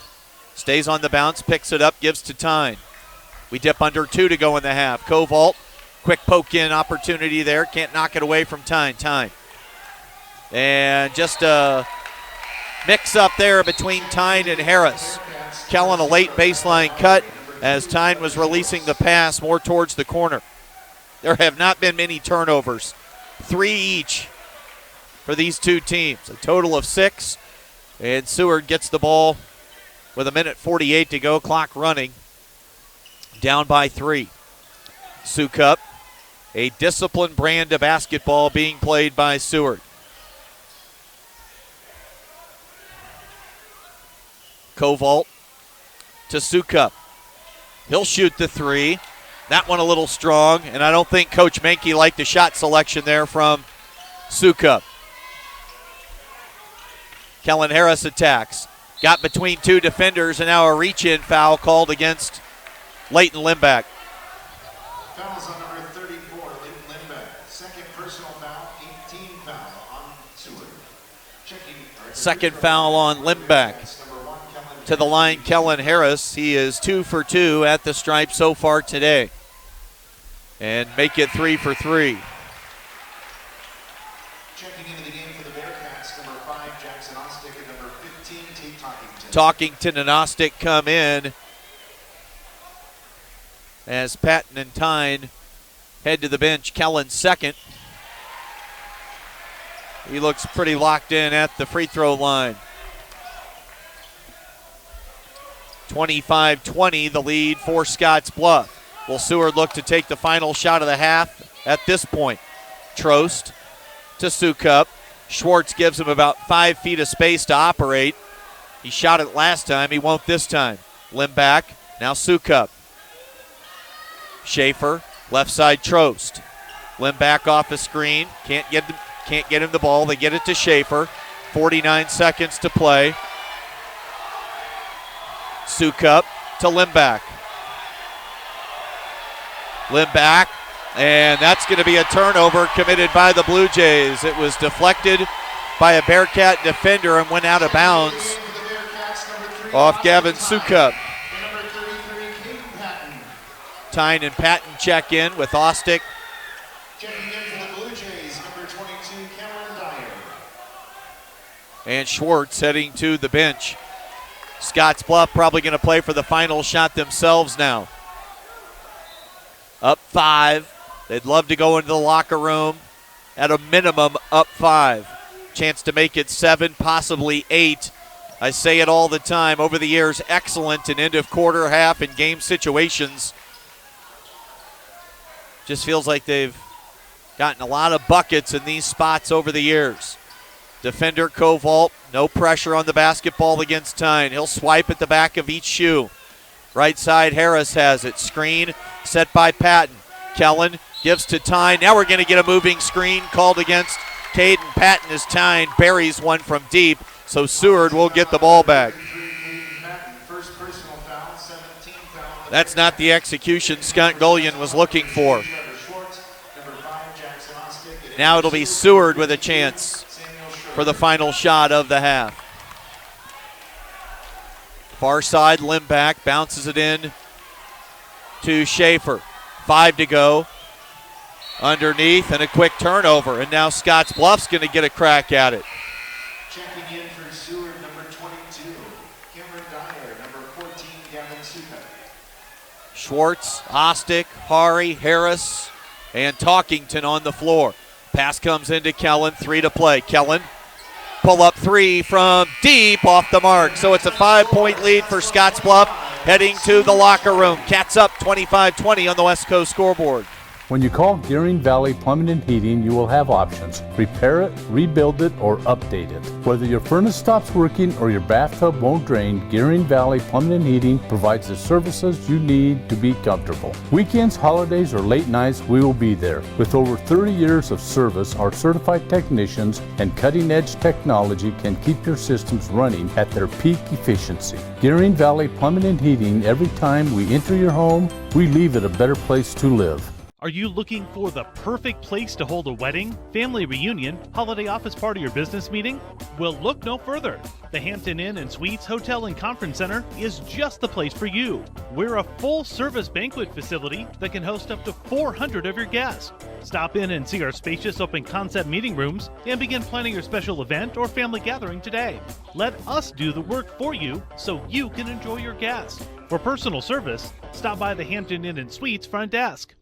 stays on the bounce, picks it up, gives to Tyne. We dip under 2 to go in the half. Kovault, quick poke in opportunity there. Can't knock it away from Tyne. Tyne. And just a mix up there between Tyne and Harris. Kellen a late baseline cut as Tyne was releasing the pass more towards the corner. There have not been many turnovers. 3 each for these two teams. A total of 6. And Seward gets the ball with 1:48 to go. Clock running. Down by 3. Sukup, a disciplined brand of basketball being played by Seward. Kovault to Sukup. He'll shoot the three. That one a little strong, and I don't think Coach Menke liked the shot selection there from Sukup. Kellen Harris attacks. Got between 2 defenders, and now a reach-in foul called against Leighton Limback. Fouls on number 34, Leighton Limback. Second personal foul, 18 foul on Seward. Second foul on Limback. To the line, Kellen Harris. He is 2 for 2 at the stripe so far today. And make it 3 for 3. Checking into the game for the Bearcats, number 5, Jackson Ostick, and number 15, Tate Talkington. Talkington and Ostick come in as Patton and Tyne head to the bench. Kellen second. He looks pretty locked in at the free throw line. 25-20, the lead for Scottsbluff. Will Seward look to take the final shot of the half at this point? Trost to Sukup. Schwartz gives him about 5 feet of space to operate. He shot it last time. He won't this time. Limback, now Sukup. Schaefer, left side Trost. Limback off a screen. Can't get him the ball. They get it to Schaefer. 49 seconds to play. Sukup to Limback. Limback, and that's going to be a turnover committed by the Blue Jays. It was deflected by a Bearcat defender and went out of bounds. off Gavin Sukup. Tyne and Patton check in with Ostick. Checking in for the Blue Jays, number 22, Cameron Dyer. And Schwartz heading to the bench. Scottsbluff probably going to play for the final shot themselves now. Up 5. They'd love to go into the locker room at a minimum up 5. Chance to make it 7, possibly 8. I say it all the time. Over the years, excellent in end of quarter, half, and game situations. Just feels like they've gotten a lot of buckets in these spots over the years. Defender Koval, no pressure on the basketball against Tyne. He'll swipe at the back of each shoe. Right side, Harris has it. Screen set by Patton. Kellen gives to Tyne. Now we're going to get a moving screen called against Caden Patton as Tyne buries one from deep. So Seward will get the ball back. That's not the execution Scott Gullion was looking for. Now it'll be Seward with a chance for the final shot of the half. Far side, Limback bounces it in to Schaefer. 5 to go. Underneath and a quick turnover. And now Scottsbluff's going to get a crack at it. Checking in for Seward, number 22, Cameron Dyer, number 14, Gavin Sukup. Schwartz, Ostick, Hari, Harris, and Talkington on the floor. Pass comes into Kellen, 3 to play. Kellen, pull up 3 from deep off the mark. So it's a 5-point lead for Scottsbluff heading to the locker room. Cats up 25-20 on the West Coast scoreboard. When you call Gearing Valley Plumbing and Heating, you will have options. Repair it, rebuild it, or update it. Whether your furnace stops working or your bathtub won't drain, Gearing Valley Plumbing and Heating provides the services you need to be comfortable. Weekends, holidays, or late nights, we will be there. With over 30 years of service, our certified technicians and cutting-edge technology can keep your systems running at their peak efficiency. Gearing Valley Plumbing and Heating, every time we enter your home, we leave it a better place to live. Are you looking for the perfect place to hold a wedding, family reunion, holiday office party, or business meeting? Well, look no further. The Hampton Inn and Suites Hotel and Conference Center is just the place for you. We're a full-service banquet facility that can host up to 400 of your guests. Stop in and see our spacious open-concept meeting rooms and begin planning your special event or family gathering today. Let us do the work for you so you can enjoy your guests. For personal service, stop by the Hampton Inn and Suites front desk.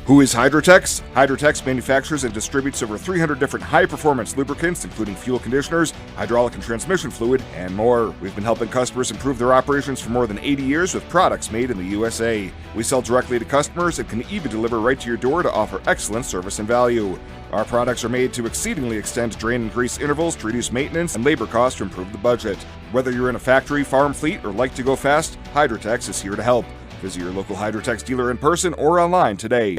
Who is Hydrotex? Hydrotex manufactures and distributes over 300 different high-performance lubricants, including fuel conditioners, hydraulic and transmission fluid, and more. We've been helping customers improve their operations for more than 80 years with products made in the USA. We sell directly to customers and can even deliver right to your door to offer excellent service and value. Our products are made to exceedingly extend drain and grease intervals to reduce maintenance and labor costs to improve the budget. Whether you're in a factory, farm fleet, or like to go fast, Hydrotex is here to help. Visit your local Hydrotex dealer in person or online today.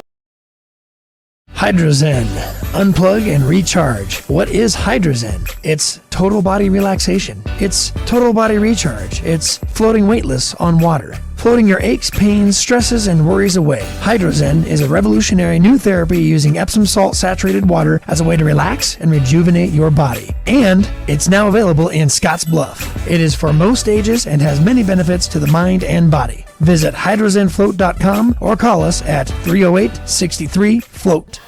Hydrozen. Unplug and recharge. What is Hydrozen? It's total body relaxation. It's total body recharge. It's floating weightless on water. Floating your aches, pains, stresses, and worries away. Hydrozen is a revolutionary new therapy using Epsom salt saturated water as a way to relax and rejuvenate your body. And it's now available in Scottsbluff. It is for most ages and has many benefits to the mind and body. Visit hydrozenfloat.com or call us at 308-63-FLOAT.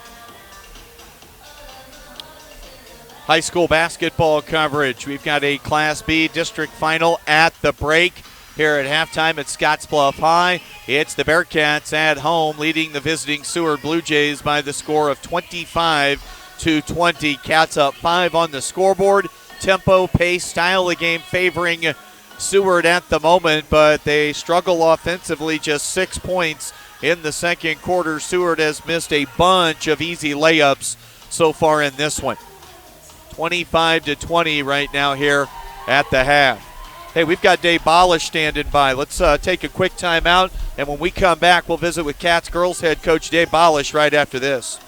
High school basketball coverage. We've got a Class B district final at the break. Here at halftime at Scottsbluff High, it's the Bearcats at home leading the visiting Seward Blue Jays by the score of 25-20. Cats up 5 on the scoreboard. Tempo, pace, style of game favoring Seward at the moment, but they struggle offensively, just 6 points in the second quarter. Seward has missed a bunch of easy layups so far in this one. 25-20 right now here at the half. Hey, we've got Dave Bolish standing by. Let's take a quick timeout, and when we come back, we'll visit with Cats girls head coach Dave Bolish right after this.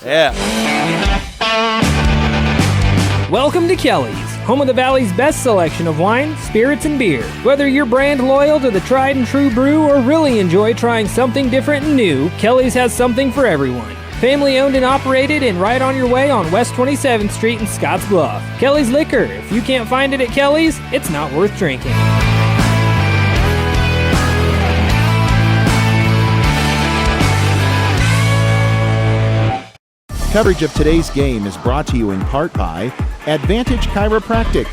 Yeah. Welcome to Kelly's, home of the Valley's best selection of wine, spirits, and beer. Whether you're brand loyal to the tried and true brew or really enjoy trying something different and new, Kelly's has something for everyone. Family owned and operated and right on your way on West 27th Street in Scottsbluff. Kelly's Liquor. If you can't find it at Kelly's, it's not worth drinking. Coverage of today's game is brought to you in part by Advantage Chiropractic,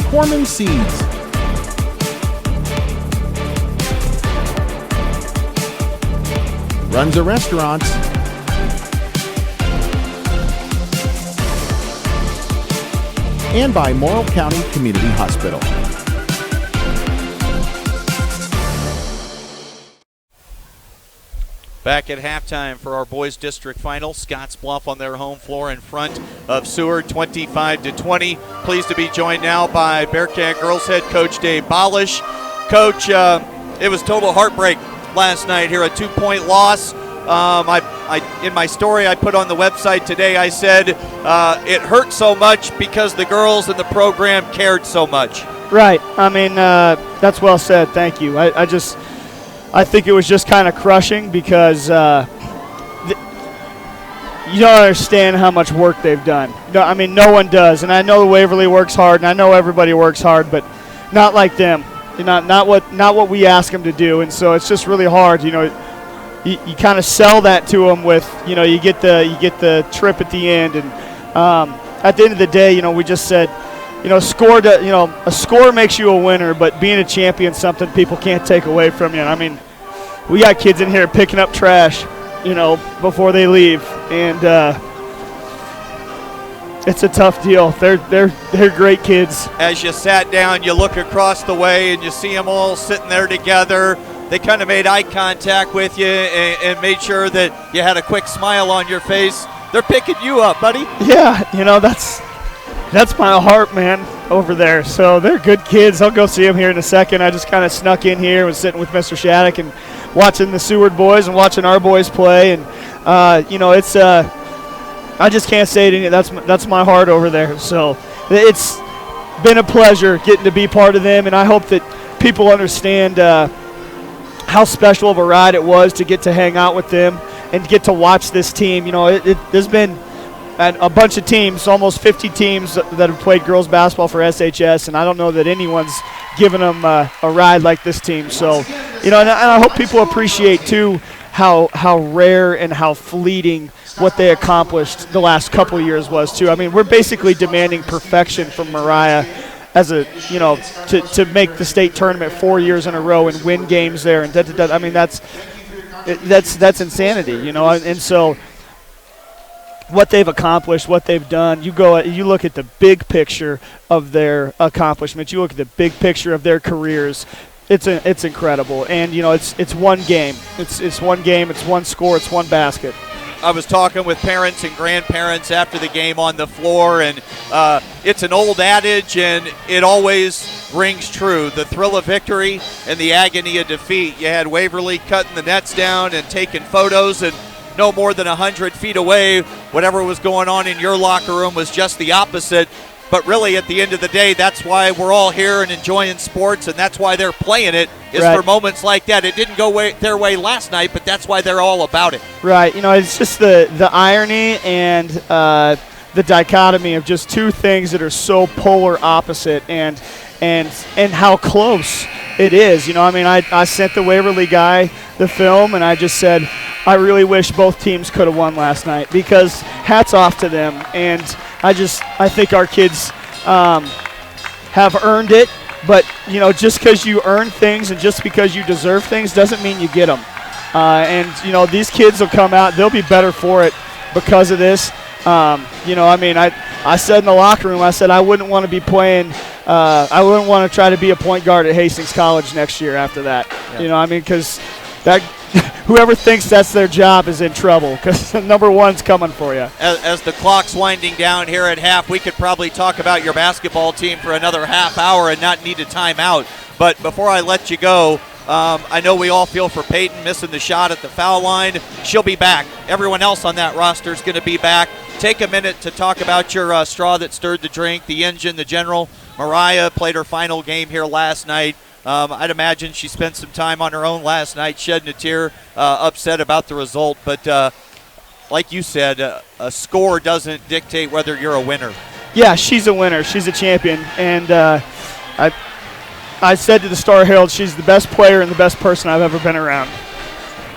Corman Seeds, Runza Restaurants, and by Morrill County Community Hospital. Back at halftime for our boys district final. Scottsbluff on their home floor in front of Seward, 25-20. Pleased to be joined now by Bearcat girls head coach Dave Bolish. Coach, it was total heartbreak last night here, a 2-point loss. In my story I put on the website today, I said it hurt so much because the girls and the program cared so much. Right. I mean, that's well said. Thank you. I think it was just kind of crushing because you don't understand how much work they've done. No, I mean, no one does. And I know Waverly works hard, and I know everybody works hard, but not like them. Not what we ask them to do. And so it's just really hard. You kind of sell that to them with, you get the trip at the end. And at the end of the day, we just said, a score makes you a winner, but being a champion is something people can't take away from you. I mean, we got kids in here picking up trash, before they leave, and it's a tough deal. They're great kids. As you sat down, you look across the way and you see them all sitting there together. They kind of made eye contact with you and made sure that you had a quick smile on your face. They're picking you up, buddy. Yeah, that's my heart, man, over there. So they're good kids. I'll go see them here in a second. I just kind of snuck in here, was sitting with Mr. Shattuck and watching the Seward boys and watching our boys play. And, it's I just can't say it. That's my heart over there. So it's been a pleasure getting to be part of them, and I hope that people understand how special of a ride it was to get to hang out with them and get to watch this team. There's been a bunch of teams, almost 50 teams that have played girls basketball for SHS, and I don't know that anyone's given them a ride like this team. So, and I hope people appreciate, too, how rare and how fleeting what they accomplished the last couple of years was, too. I mean, we're basically demanding perfection from Mariah as to make the state tournament 4 years in a row and win games there. And I mean, that's insanity, and so what they've accomplished, what they've done, you look at the big picture of their accomplishments, you look at the big picture of their careers, it's incredible. And it's one game, it's one game, it's one score, it's one basket. I was talking with parents and grandparents after the game on the floor, and it's an old adage, and it always rings true. The thrill of victory and the agony of defeat. You had Waverly cutting the nets down and taking photos, and no more than 100 feet away, whatever was going on in your locker room was just the opposite. But really, at the end of the day, that's why we're all here and enjoying sports, and that's why they're playing it, is right. For moments like that. It didn't go their way last night, but that's why they're all about it. Right. It's just the irony and the dichotomy of just two things that are so polar opposite, and how close it is. I sent the Waverly guy the film, and I just said, I really wish both teams could have won last night, because hats off to them. And I think our kids have earned it, but just because you earn things and just because you deserve things doesn't mean you get them. These kids will come out, they'll be better for it because of this. I said in the locker room, I said I wouldn't want to be playing. I wouldn't want to try to be a point guard at Hastings College next year after that. Yeah. Because that. Whoever thinks that's their job is in trouble, because number one's coming for you. As the clock's winding down here at half, we could probably talk about your basketball team for another half hour and not need a timeout. But before I let you go, I know we all feel for Peyton missing the shot at the foul line. She'll be back. Everyone else on that roster is going to be back. Take a minute to talk about your straw that stirred the drink, the engine, the general. Mariah played her final game here last night. I'd imagine she spent some time on her own last night, shedding a tear, upset about the result. But like you said, a score doesn't dictate whether you're a winner. Yeah, she's a winner. She's a champion. And I said to the Star Herald, she's the best player and the best person I've ever been around.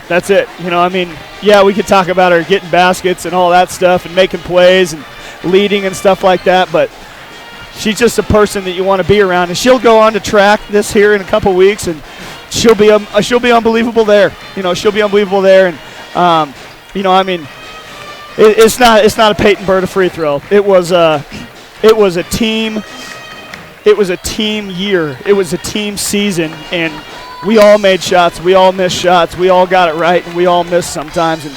That's it. Yeah, we could talk about her getting baskets and all that stuff and making plays and leading and stuff like that, but she's just a person that you want to be around. And she'll go on to track this here in a couple weeks, and she'll be unbelievable there. She'll be unbelievable there. And it's not a Peyton Berta free throw. It was a team. It was a team year. It was a team season, and we all made shots. We all missed shots. We all got it right, and we all missed sometimes. And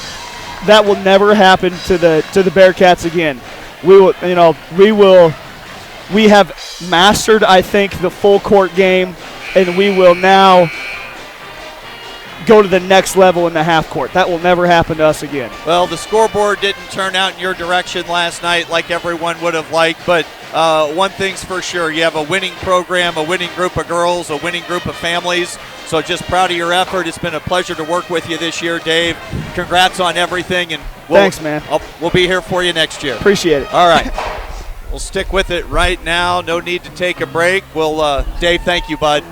that will never happen to the Bearcats again. We have mastered, I think, the full court game, and we will now go to the next level in the half court. That will never happen to us again. Well, the scoreboard didn't turn out in your direction last night like everyone would have liked, but one thing's for sure. You have a winning program, a winning group of girls, a winning group of families. So just proud of your effort. It's been a pleasure to work with you this year, Dave. Congrats on everything. And thanks, man. We'll be here for you next year. Appreciate it. All right. We'll stick with it right now. No need to take a break. Dave, thank you, bud.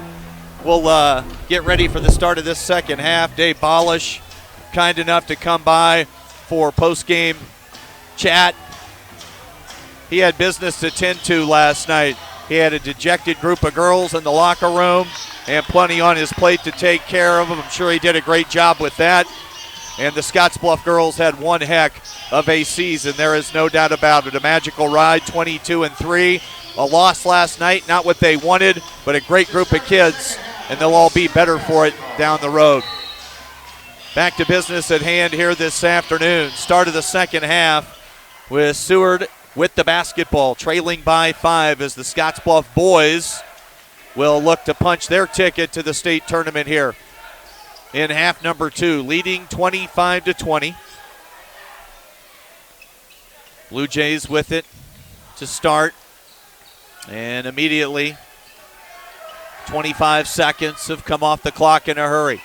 We'll get ready for the start of this second half. Dave Bolish, kind enough to come by for post-game chat. He had business to tend to last night. He had a dejected group of girls in the locker room and plenty on his plate to take care of them. I'm sure he did a great job with that. And the Scottsbluff girls had one heck of a season. There is no doubt about it. A magical ride, 22-3. A loss last night, not what they wanted, but a great group of kids, and they'll all be better for it down the road. Back to business at hand here this afternoon. Start of the second half with Seward with the basketball, trailing by 5 as the Scottsbluff boys will look to punch their ticket to the state tournament here in half number 2, leading 25-20. Blue Jays with it to start, and immediately 25 seconds have come off the clock in a hurry.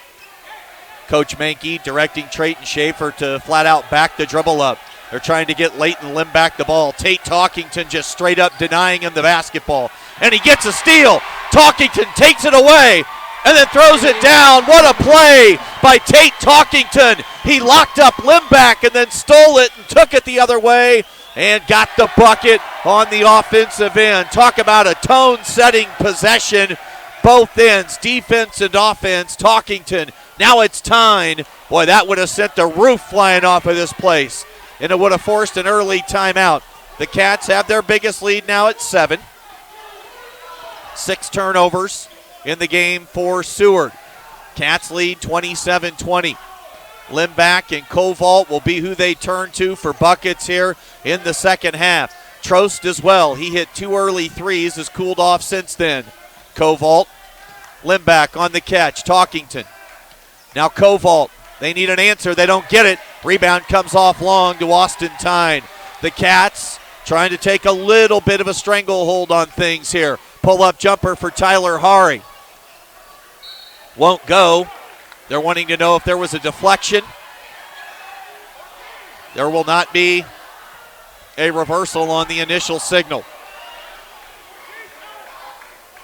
Coach Mankey directing Trayton Schaefer to flat out back the dribble up. They're trying to get Leighton Lim back the ball. Tate Talkington just straight up denying him the basketball. And he gets a steal. Talkington takes it away and then throws it down. What a play by Tate Talkington. He locked up Lim back and then stole it and took it the other way and got the bucket on the offensive end. Talk about a tone-setting possession. Both ends, defense and offense. Talkington, now it's Tyne. Boy, that would have sent the roof flying off of this place, and it would have forced an early timeout. The Cats have their biggest lead now at 7. 6 turnovers in the game for Seward. Cats lead 27-20. Limback and Kovault will be who they turn to for buckets here in the second half. Trost as well. He hit 2 early threes, has cooled off since then. Kovault, Limback on the catch. Talkington. Now Kovault. They need an answer. They don't get it. Rebound comes off long to Austin Tyne. The Cats trying to take a little bit of a stranglehold on things here. Pull-up jumper for Tyler Hari. Won't go. They're wanting to know if there was a deflection. There will not be a reversal on the initial signal.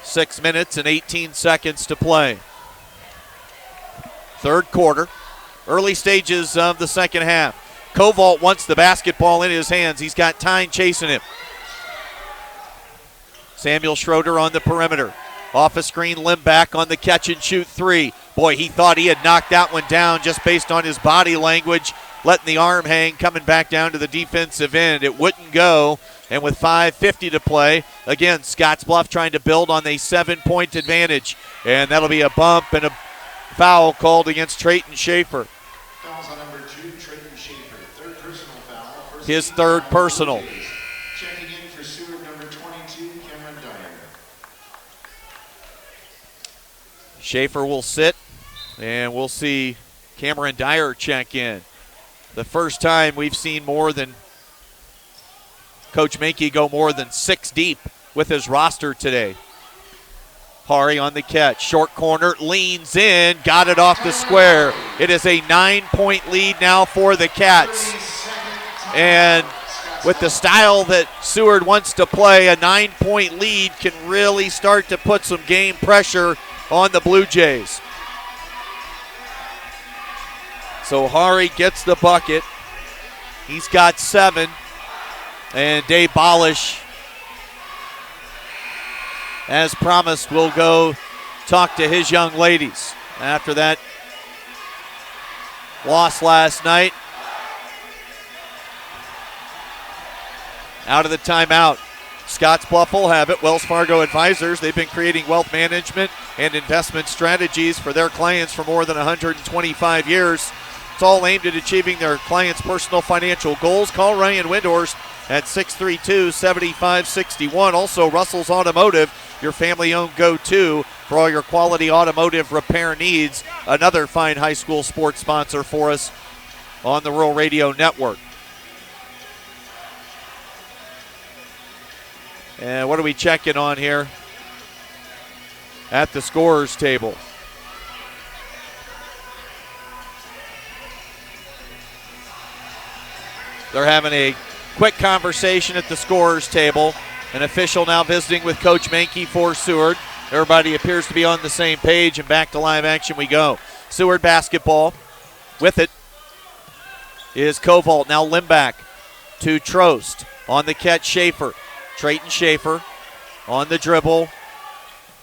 6 minutes and 18 seconds to play. Third quarter. Early stages of the second half. Kovault wants the basketball in his hands. He's got Tyne chasing him. Samuel Schroeder on the perimeter. Off a screen, Limback on the catch and shoot 3. Boy, he thought he had knocked that one down just based on his body language, letting the arm hang, coming back down to the defensive end. It wouldn't go, and with 5:50 to play, again, Scottsbluff trying to build on a 7-point advantage, and that'll be a bump and a foul called against Trayton Schaefer. Fouls on number 2, Trayton Schaefer. Third personal foul. His third personal. Checking in for Seward, number 22, Cameron Dyer. Schaefer will sit, and we'll see Cameron Dyer check in. The first time we've seen more than Coach Mankey go more than 6 deep with his roster today. Hari on the catch. Short corner, leans in, got it off the square. It is a 9-point lead now for the Cats. And with the style that Seward wants to play, a 9-point lead can really start to put some game pressure on the Blue Jays. So Hari gets the bucket. He's got 7. And Dave Bolish, as promised, will go talk to his young ladies after that loss last night. Out of the timeout. Scottsbluff will have it. Wells Fargo Advisors, they've been creating wealth management and investment strategies for their clients for more than 125 years. It's all aimed at achieving their clients' personal financial goals. Call Ryan Windhorst at 632-7561. Also, Russell's Automotive, your family-owned go-to for all your quality automotive repair needs. Another fine high school sports sponsor for us on the Rural Radio Network. And what are we checking on here at the scorer's table? They're having a quick conversation at the scorer's table. An official now visiting with Coach Mankey for Seward. Everybody appears to be on the same page, and back to live action we go. Seward basketball. With it is Koval. Now Limback to Trost. On the catch, Schaefer. Trayton Schaefer on the dribble.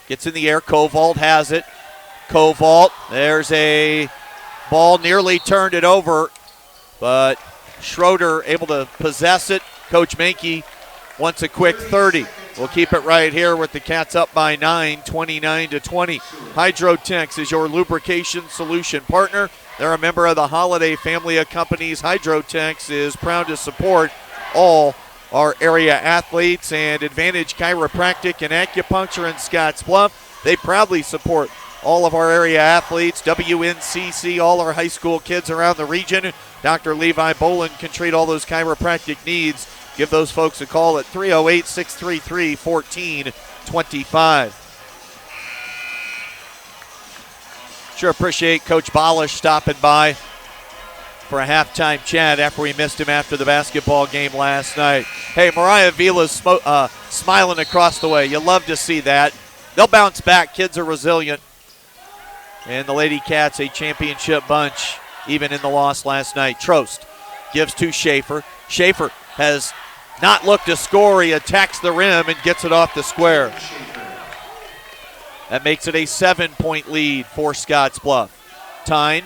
Gets in the air. Koval has it. Koval. There's a ball, nearly turned it over, but Schroeder able to possess it. Coach Mankey wants a quick 30. We'll keep it right here with the Cats up by 9, 29-20. Hydrotex is your lubrication solution partner. They're a member of the Holiday family of companies. Hydrotex is proud to support all our area athletes, and Advantage Chiropractic and Acupuncture in Scottsbluff. They proudly support all of our area athletes. WNCC, all our high school kids around the region. Dr. Levi Boland can treat all those chiropractic needs. Give those folks a call at 308-633-1425. Sure appreciate Coach Bolish stopping by for a halftime chat after we missed him after the basketball game last night. Hey, Mariah Vila's smiling across the way. You love to see that. They'll bounce back. Kids are resilient. And the Lady Cats, a championship bunch, even in the loss last night. Trost gives to Schaefer. Schaefer has not looked to score. He attacks the rim and gets it off the square. That makes it a 7-point lead for Scottsbluff. Tyne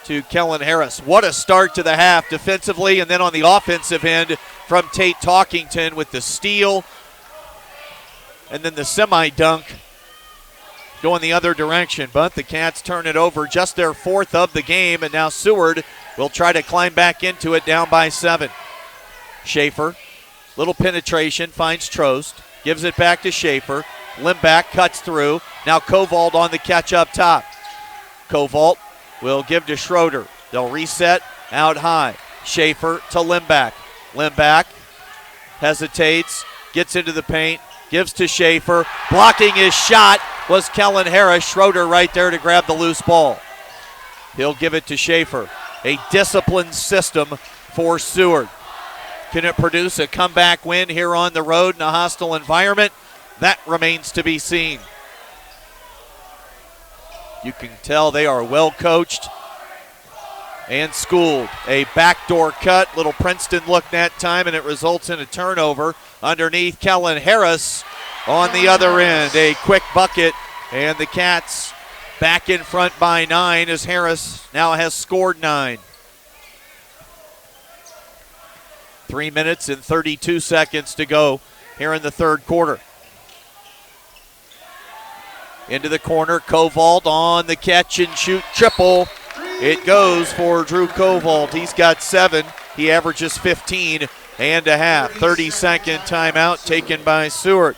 to Kellen Harris. What a start to the half defensively, and then on the offensive end from Tate Talkington with the steal and then the semi-dunk going the other direction. But the Cats turn it over, just their 4th of the game, and now Seward will try to climb back into it, down by 7. Schaefer, little penetration, finds Trost, gives it back to Schaefer. Limback cuts through. Now Koval on the catch up top. Koval will give to Schroeder. They'll reset out high. Schaefer to Limback. Limback hesitates, gets into the paint, gives to Schaefer. Blocking his shot was Kellen Harris. Schroeder right there to grab the loose ball. He'll give it to Schaefer. A disciplined system for Seward. Can it produce a comeback win here on the road in a hostile environment? That remains to be seen. You can tell they are well coached and schooled. A backdoor cut, little Princeton look that time, and it results in a turnover underneath Kellen Harris on the other end. A quick bucket, and the Cats back in front by 9 as Harris now has scored 9. 3 minutes and 32 seconds to go here in the third quarter. Into the corner, Koval on the catch and shoot triple. It goes for Drew Koval. He's got 7. He averages 15 and a half. 30-second timeout taken by Seward.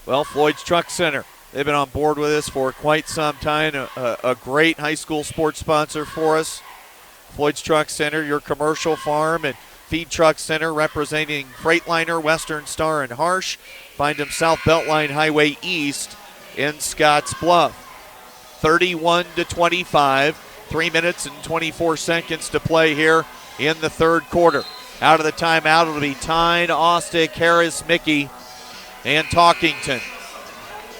Well, Floyd's Truck Center, they've been on board with us for quite some time. A great high school sports sponsor for us. Floyd's Truck Center, your commercial farm and Feed Truck Center representing Freightliner, Western Star, and Harsh. Find them South Beltline Highway East in Scottsbluff. 31-25. 3 minutes and 24 seconds to play here in the third quarter. Out of the timeout, it'll be Tyne, Ostick, Harris, Mickey, and Talkington.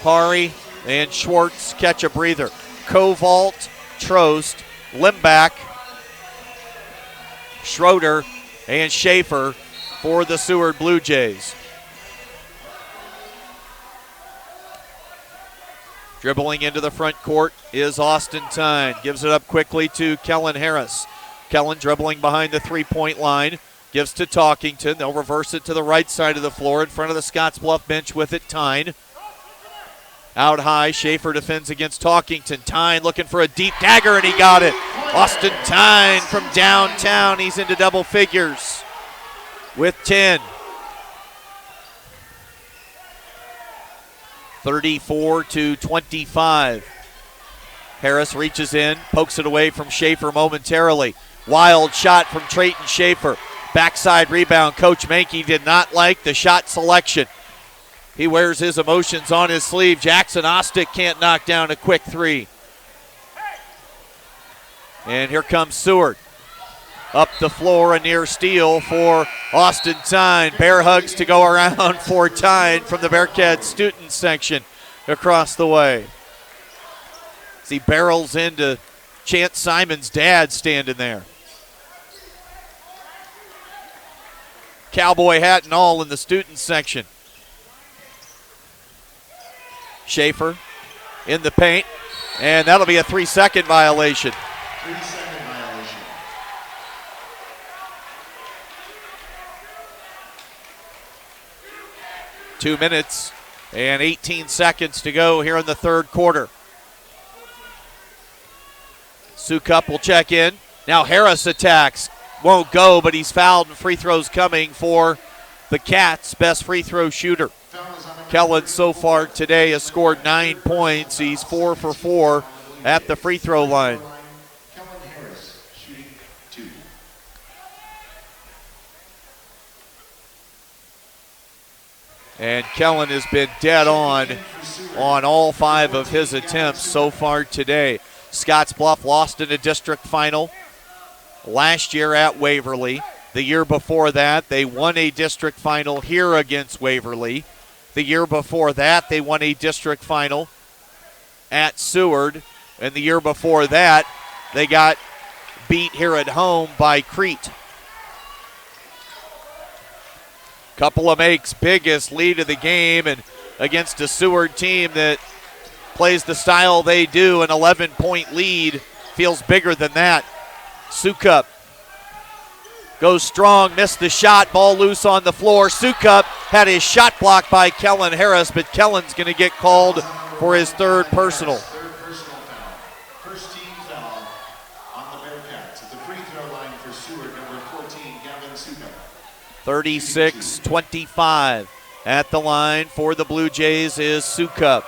Hari and Schwartz catch a breather. Kovalt, Trost, Limback, Schroeder, and Schaefer for the Seward Blue Jays. Dribbling into the front court is Austin Tyne. Gives it up quickly to Kellen Harris. Kellen dribbling behind the three-point line. Gives to Talkington. They'll reverse it to the right side of the floor in front of the Scottsbluff bench with it. Tyne. Out high, Schaefer defends against Talkington. Tyne looking for a deep dagger, and he got it. Austin Tyne from downtown. He's into double figures with 10. 34-25. Harris reaches in, pokes it away from Schaefer momentarily. Wild shot from Trayton Schaefer. Backside rebound. Coach Mankey did not like the shot selection. He wears his emotions on his sleeve. Jackson Ostick can't knock down a quick three. And here comes Seward. Up the floor, a near steal for Austin Tyne. Bear hugs to go around for Tyne from the Bearcats student section across the way. As he barrels into Chance Simon's dad standing there. Cowboy hat and all in the student section. Schaefer in the paint, and that'll be a 3-second violation. 3-second violation. Two minutes and 18 seconds to go here in the third quarter. Sukup will check in. Now Harris attacks. Won't go, but he's fouled and free throws coming for the Cats' best free throw shooter. Kellen so far today has scored 9 points. He's 4 for 4 at the free throw line. Kellen Harris shooting 2. And Kellen has been dead on all 5 of his attempts so far today. Scottsbluff lost in a district final last year at Waverly. The year before that, they won a district final here against Waverly. The year before that, they won a district final at Seward. And the year before that, they got beat here at home by Crete. Couple of makes, biggest lead of the game, and against a Seward team that plays the style they do, an 11-point lead feels bigger than that. Sukup goes strong, missed the shot, ball loose on the floor. Sukup had his shot blocked by Kellen Harris, but Kellen's going to get called for his third personal. Third personal foul. First team foul on the Bearcats. At the free throw line for Seward, number 14, Gavin Sukup. 36-25. At the line for the Blue Jays is Sukup.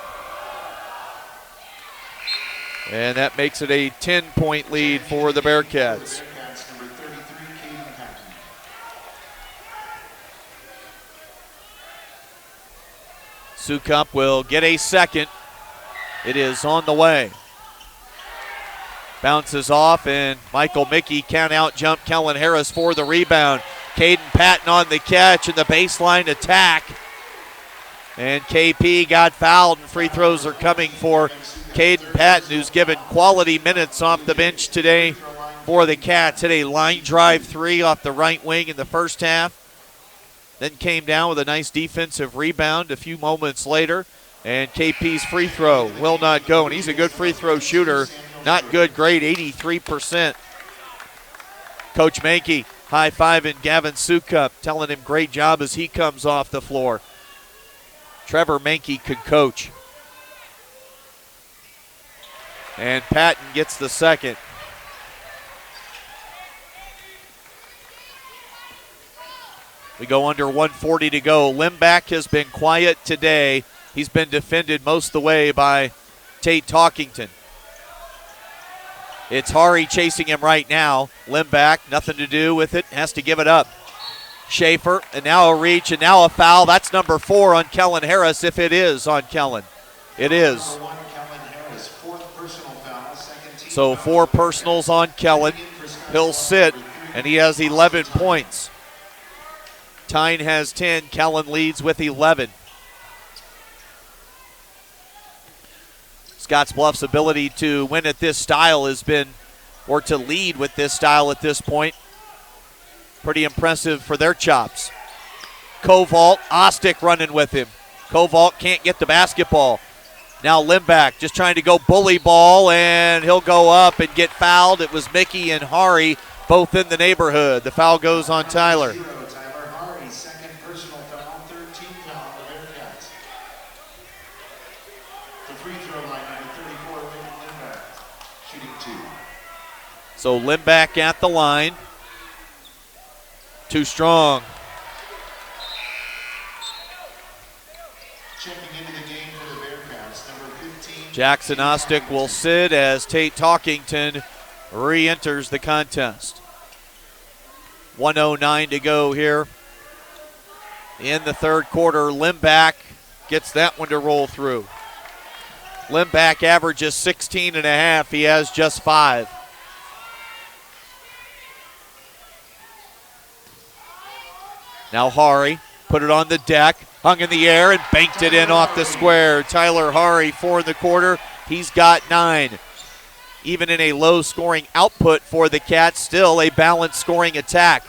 And that makes it a 10-point lead for the Bearcats. Sukup will get a second. It is on the way. Bounces off, and Michael Mickey count out jump Kellen Harris for the rebound. Caden Patton on the catch and the baseline attack. And KP got fouled, and free throws are coming for Caden Patton, who's given quality minutes off the bench today for the Cats. Hit a line drive 3 off the right wing in the first half. Then came down with a nice defensive rebound a few moments later. And KP's free throw will not go. And he's a good free throw shooter. Not good, great, 83%. Coach Mankey high-fiving Gavin Sukup, telling him great job as he comes off the floor. Trevor Mankey could coach. And Patton gets the second. We go under 140 to go. Limback has been quiet today. He's been defended most of the way by Tate Talkington. It's Hari chasing him right now. Limback, nothing to do with it, has to give it up. Schaefer, and now a reach, and now a foul. That's number 4 on Kellen Harris, if it is on Kellen. It is. So 4 personals on Kellen. He'll sit, and he has 11 points. Tyne has 10. Kellen leads with 11. Scottsbluff's ability to win at this style has been, or to lead with this style at this point, pretty impressive for their chops. Kovault, Ostick running with him. Kovault can't get the basketball. Now Limbach just trying to go bully ball, and he'll go up and get fouled. It was Mickey and Hari both in the neighborhood. The foul goes on Tyler. So Limbach at the line. Too strong. Jackson Ostick will sit as Tate Talkington re-enters the contest. 1:09 to go here in the third quarter. Limbach gets that one to roll through. Limbach averages 16 and a half. He has just 5. Now Hari put it on the deck, hung in the air, and banked it in off the square. Tyler Hari, 4 in the quarter. He's got 9. Even in a low-scoring output for the Cats, still a balanced scoring attack.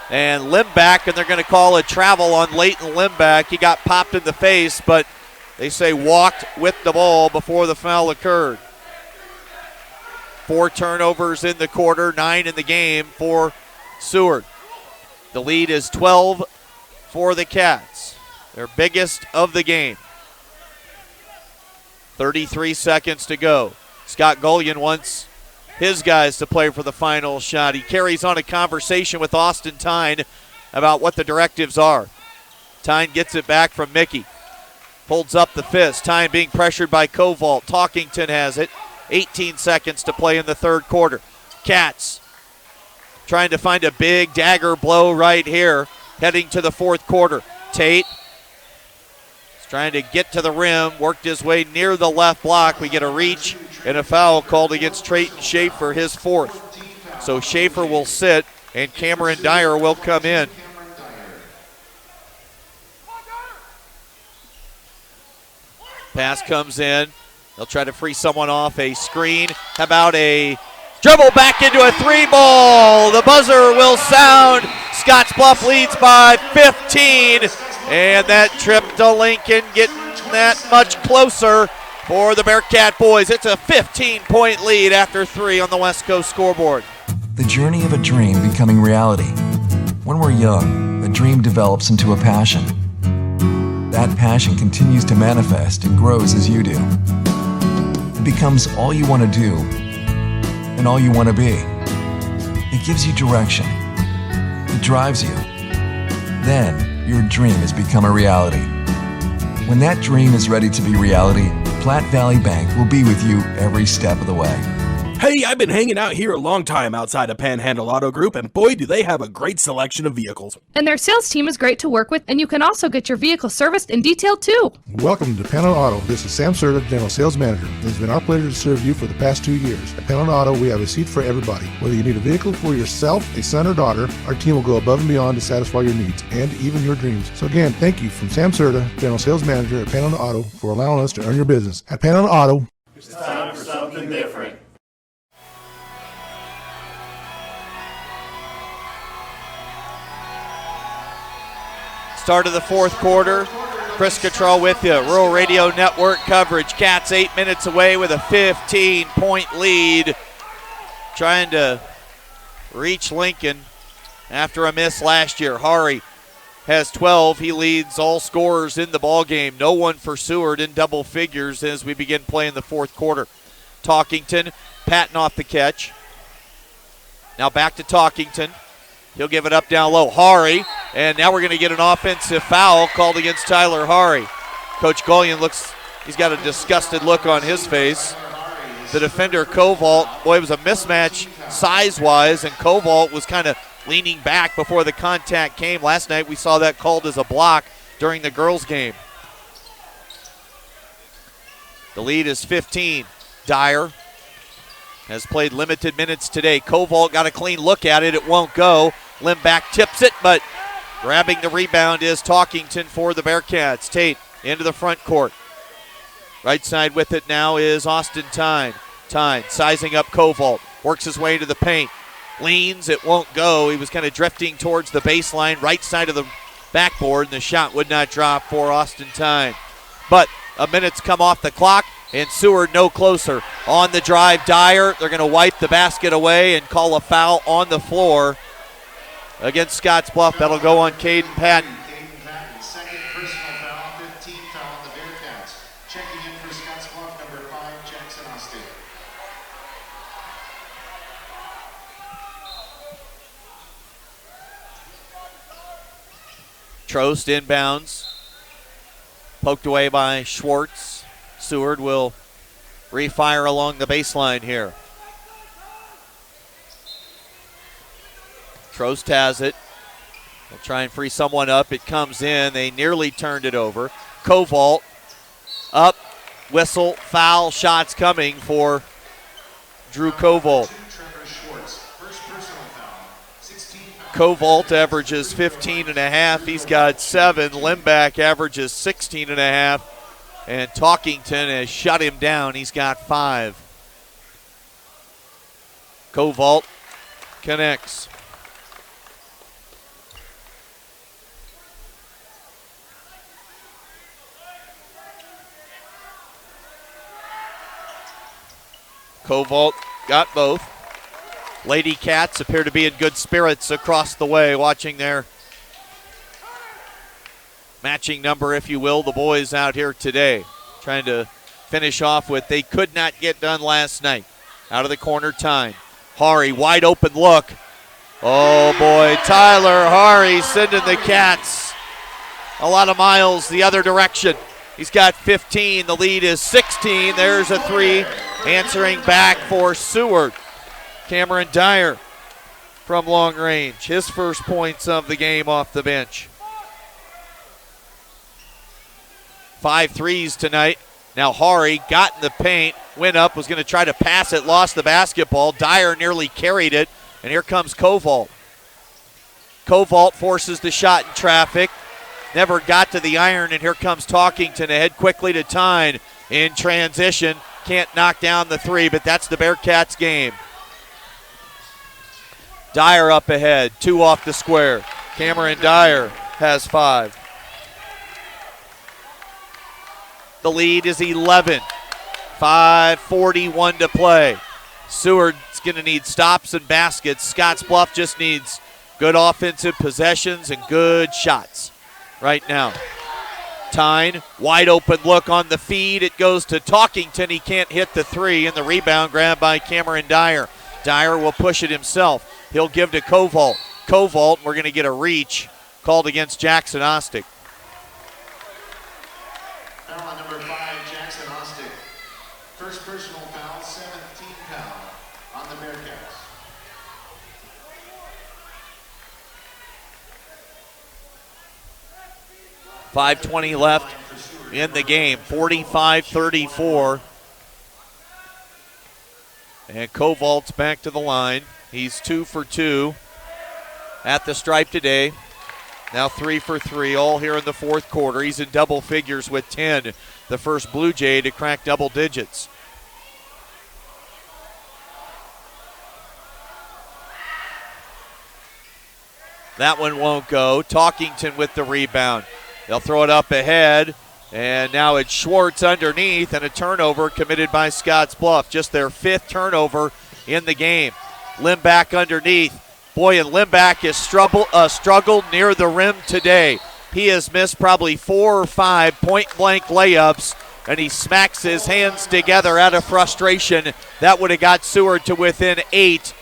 And Limbach, and they're going to call a travel on Leighton Limbach. He got popped in the face, but they say walked with the ball before the foul occurred. 4 turnovers in the quarter, 9 in the game for Seward. The lead is 12 for the Cats, their biggest of the game. 33 seconds to go. Scott Gullion wants his guys to play for the final shot. He carries on a conversation with Austin Tyne about what the directives are. Tyne gets it back from Mickey. Holds up the fist. Tyne being pressured by Kovault. Talkington has it. 18 seconds to play in the third quarter. Cats trying to find a big dagger blow right here, heading to the fourth quarter. Tate is trying to get to the rim, worked his way near the left block. We get a reach and a foul called against Trayton Schaefer, his 4th. So Schaefer will sit, and Cameron Dyer will come in. Pass comes in. They'll try to free someone off a screen. How about a dribble back into a 3-ball. The buzzer will sound. Scottsbluff leads by 15. And that trip to Lincoln getting that much closer for the Bearcat boys. It's a 15-point lead after 3 on the West Coast scoreboard. The journey of a dream becoming reality. When we're young, a dream develops into a passion. That passion continues to manifest and grows as you do. It becomes all you want to do and all you want to be. It gives you direction. It drives you. Then, your dream has become a reality. When that dream is ready to be reality, Platte Valley Bank will be with you every step of the way. Hey, I've been hanging out here a long time outside of Panhandle Auto Group, and boy, do they have a great selection of vehicles. And their sales team is great to work with, and you can also get your vehicle serviced and detailed too. Welcome to Panhandle Auto. This is Sam Serta, General Sales Manager. It's been our pleasure to serve you for the past 2 years. At Panhandle Auto, we have a seat for everybody. Whether you need a vehicle for yourself, a son, or daughter, our team will go above and beyond to satisfy your needs and even your dreams. So again, thank you from Sam Serta, General Sales Manager at Panhandle Auto, for allowing us to earn your business. At Panhandle Auto, it's time for something different. Start of the fourth quarter. Chris Cottrell with you. Rural Radio Network coverage. Cats 8 minutes away with a 15-point lead. Trying to reach Lincoln after a miss last year. Hari has 12. He leads all scorers in the ballgame. No one for Seward in double figures as we begin playing the fourth quarter. Talkington patting off the catch. Now back to Talkington. He'll give it up down low. Hari, and now we're going to get an offensive foul called against Tyler Hari. Coach Gullion looks, he's got a disgusted look on his face. The defender, Kovault, boy, it was a mismatch size-wise, and Kovault was kind of leaning back before the contact came. Last night we saw that called as a block during the girls' game. The lead is 15. Dyer has played limited minutes today. Koval got a clean look at it. It won't go. Limback tips it, but grabbing the rebound is Talkington for the Bearcats. Tate into the front court. Right side with it now is Austin Tyne. Tyne sizing up Koval. Works his way to the paint. Leans, it won't go. He was kind of drifting towards the baseline, right side of the backboard, and the shot would not drop for Austin Tyne. But a minute's come off the clock, and Seward no closer. On the drive, Dyer. They're going to wipe the basket away and call a foul on the floor against Scottsbluff. That'll go on Caden Patton. Caden Patton, second personal foul, 15th foul on the Bearcats. Checking in for Scottsbluff, number 5, Jackson Austin. Trost inbounds. Poked away by Schwartz. Seward will refire along the baseline here. Trost has it. They'll try and free someone up. It comes in. They nearly turned it over. Koval up. Whistle. Foul. Shots coming for Drew Koval. Koval averages 15.5. He's got 7. Limback averages 16.5. And Talkington has shut him down. He's got 5. Koval connects. Koval got both. Lady Cats appear to be in good spirits across the way, watching their matching number, if you will, the boys out here today. Trying to finish off what they could not get done last night. Out of the corner, time. Hari, wide open look. Oh boy, Tyler Hari sending the Cats a lot of miles the other direction. He's got 15, the lead is 16. There's a 3, answering back for Seward. Cameron Dyer from long range. His first points of the game off the bench. 5 threes tonight. Now Hari got in the paint, went up, was going to try to pass it, lost the basketball. Dyer nearly carried it, and here comes Koval. Koval forces the shot in traffic. Never got to the iron, and here comes Talkington ahead quickly to Tyne in transition. Can't knock down the 3, but that's the Bearcats game. Dyer up ahead, 2 off the square. Cameron Dyer has 5. The lead is 11. 5:41 to play. Seward's going to need stops and baskets. Scottsbluff just needs good offensive possessions and good shots right now. Tyne, wide open look on the feed. It goes to Talkington. He can't hit the 3, and the rebound grabbed by Cameron Dyer. Dyer will push it himself. He'll give to Koval. Koval, we're going to get a reach called against Jackson Ostick. Foul on number 5, Jackson Ostick. First personal foul, 17th foul on the Bearcats. .520 left in the game, 45-34. And Koval's back to the line. He's 2 for 2 at the stripe today. Now 3 for 3, all here in the fourth quarter. He's in double figures with 10, the first Blue Jay to crack double digits. That one won't go. Talkington with the rebound. They'll throw it up ahead, and now it's Schwartz underneath, and a turnover committed by Scottsbluff. Just their 5th turnover in the game. Limback underneath. Boy, and Limback has struggled near the rim today. He has missed probably 4 or 5 point-blank layups, and he smacks his hands together out of frustration. That would have got Seward to within 8.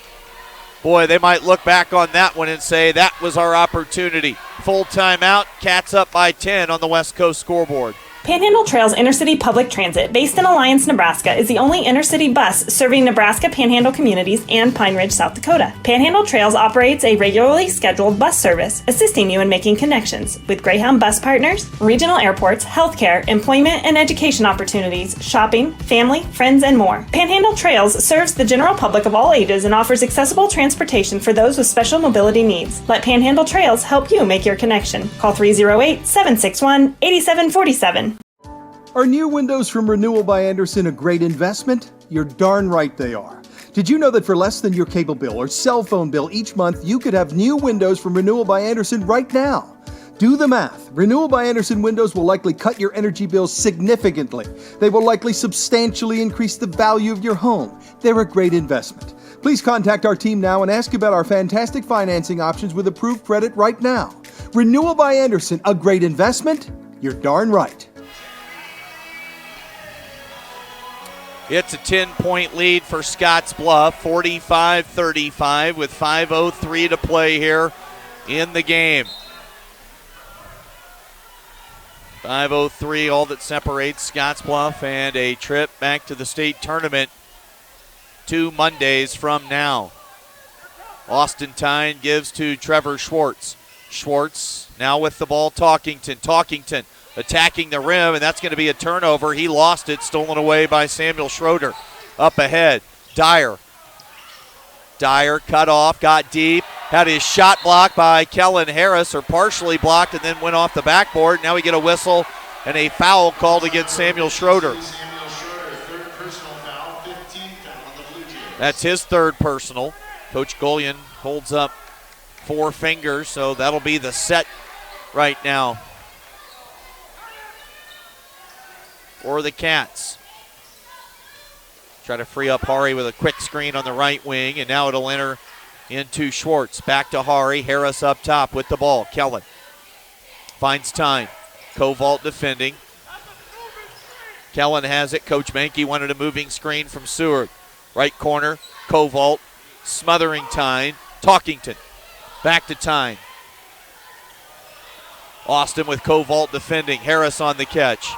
Boy, they might look back on that one and say that was our opportunity. Full timeout, Cats up by 10 on the West Coast scoreboard. Panhandle Trails Intercity Public Transit, based in Alliance, Nebraska, is the only intercity bus serving Nebraska Panhandle communities and Pine Ridge, South Dakota. Panhandle Trails operates a regularly scheduled bus service, assisting you in making connections with Greyhound bus partners, regional airports, healthcare, employment and education opportunities, shopping, family, friends, and more. Panhandle Trails serves the general public of all ages and offers accessible transportation for those with special mobility needs. Let Panhandle Trails help you make your connection. Call 308-761-8747. Are new windows from Renewal by Andersen a great investment? You're darn right they are. Did you know that for less than your cable bill or cell phone bill each month, you could have new windows from Renewal by Andersen right now? Do the math. Renewal by Andersen windows will likely cut your energy bills significantly. They will likely substantially increase the value of your home. They're a great investment. Please contact our team now and ask about our fantastic financing options with approved credit right now. Renewal by Andersen, a great investment? You're darn right. It's a 10-point lead for Scottsbluff, 45-35 with 5:03 to play here in the game. 5:03, all that separates Scottsbluff and a trip back to the state tournament 2 Mondays from now. Austin Tyne gives to Trevor Schwartz. Schwartz now with the ball, Talkington attacking the rim, and that's going to be a turnover. He lost it, stolen away by Samuel Schroeder. Up ahead, Dyer cut off, got deep, had his shot blocked by Kellen Harris, or partially blocked, and then went off the backboard. Now we get a whistle and a foul called against Samuel Schroeder. That's his third personal. Coach Golian holds up 4 fingers, so that'll be the set right now for the Cats. Try to free up Hari with a quick screen on the right wing, and now it'll enter into Schwartz. Back to Hari. Harris up top with the ball. Kellen finds time. Kovault defending. Kellen has it. Coach Mankey wanted a moving screen from Seward. Right corner, Kovault smothering Tyne. Talkington back to Tyne. Austin with Kovault defending. Harris on the catch.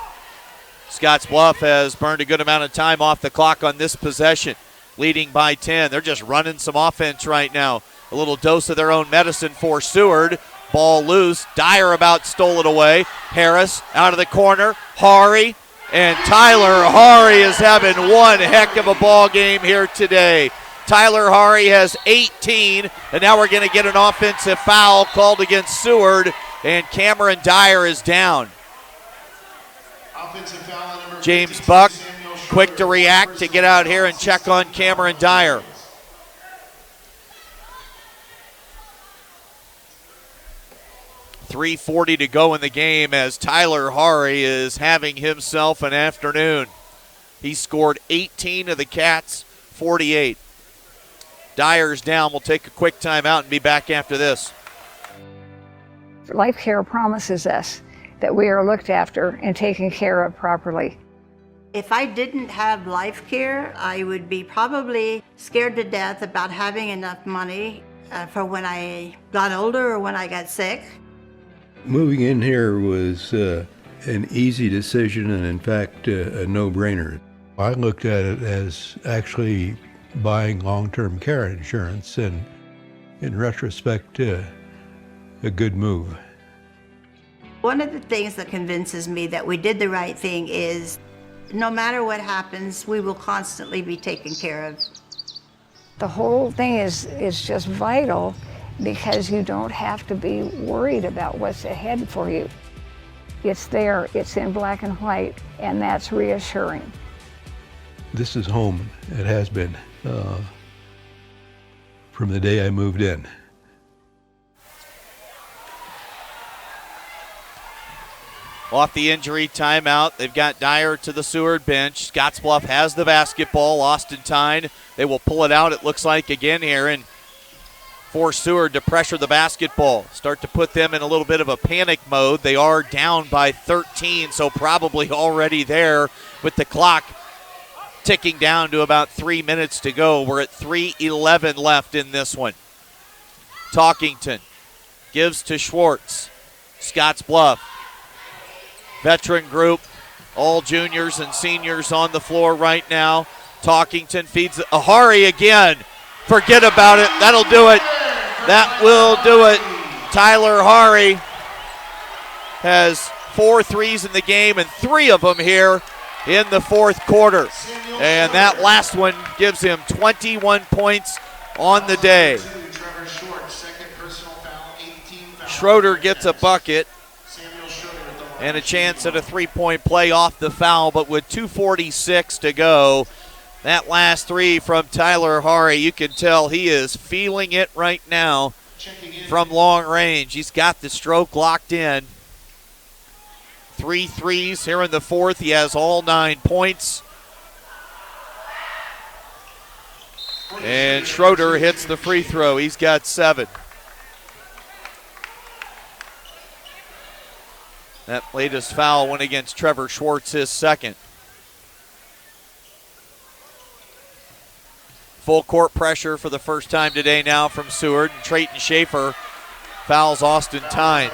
Scottsbluff has burned a good amount of time off the clock on this possession, leading by 10. They're just running some offense right now. A little dose of their own medicine for Seward. Ball loose. Dyer about stole it away. Harris out of the corner. Hari. And Tyler Hari is having one heck of a ball game here today. Tyler Hari has 18, and now we're going to get an offensive foul called against Seward, and Cameron Dyer is down. James Buck, quick to react to get out here and check on Cameron Dyer. .340 to go in the game as Tyler Hari is having himself an afternoon. He scored 18 of the Cats' 48. Dyer's down. We'll take a quick timeout and be back after this. Life Care promises us that we are looked after and taken care of properly. If I didn't have Life Care, I would be probably scared to death about having enough money for when I got older or when I got sick. Moving in here was an easy decision and, in fact, a no-brainer. I looked at it as actually buying long-term care insurance, and in retrospect, a good move. One of the things that convinces me that we did the right thing is no matter what happens, we will constantly be taken care of. The whole thing is just vital because you don't have to be worried about what's ahead for you. It's there, it's in black and white, and that's reassuring. This is home. It has been from the day I moved in. Off the injury timeout, they've got Dyer to the Seward bench. Scottsbluff has the basketball. Austin Tyne, they will pull it out, it looks like, again here, and force Seward to pressure the basketball. Start to put them in a little bit of a panic mode. They are down by 13, so probably already there with the clock ticking down to about 3 minutes to go. We're at 3:11 left in this one. Talkington gives to Schwartz. Scottsbluff. Veteran group All juniors and seniors on the floor right now. Talkington feeds Ahari again. Forget about it. That'll do it. That will do it. Tyler Hari has 4 threes in the game and 3 of them here in the fourth quarter. And that last one gives him 21 points on the day. Schroeder gets a bucket and a chance at a 3-point play off the foul, but with 2:46 to go, that last 3 from Tyler Hari, you can tell he is feeling it right now from long range. He's got the stroke locked in. 3 threes here in the fourth. He has all 9 points. And Schroeder hits the free throw. He's got 7. That latest foul went against Trevor Schwartz, his second. Full court pressure for the first time today now from Seward. And Trayton Schaefer fouls Austin Tyne.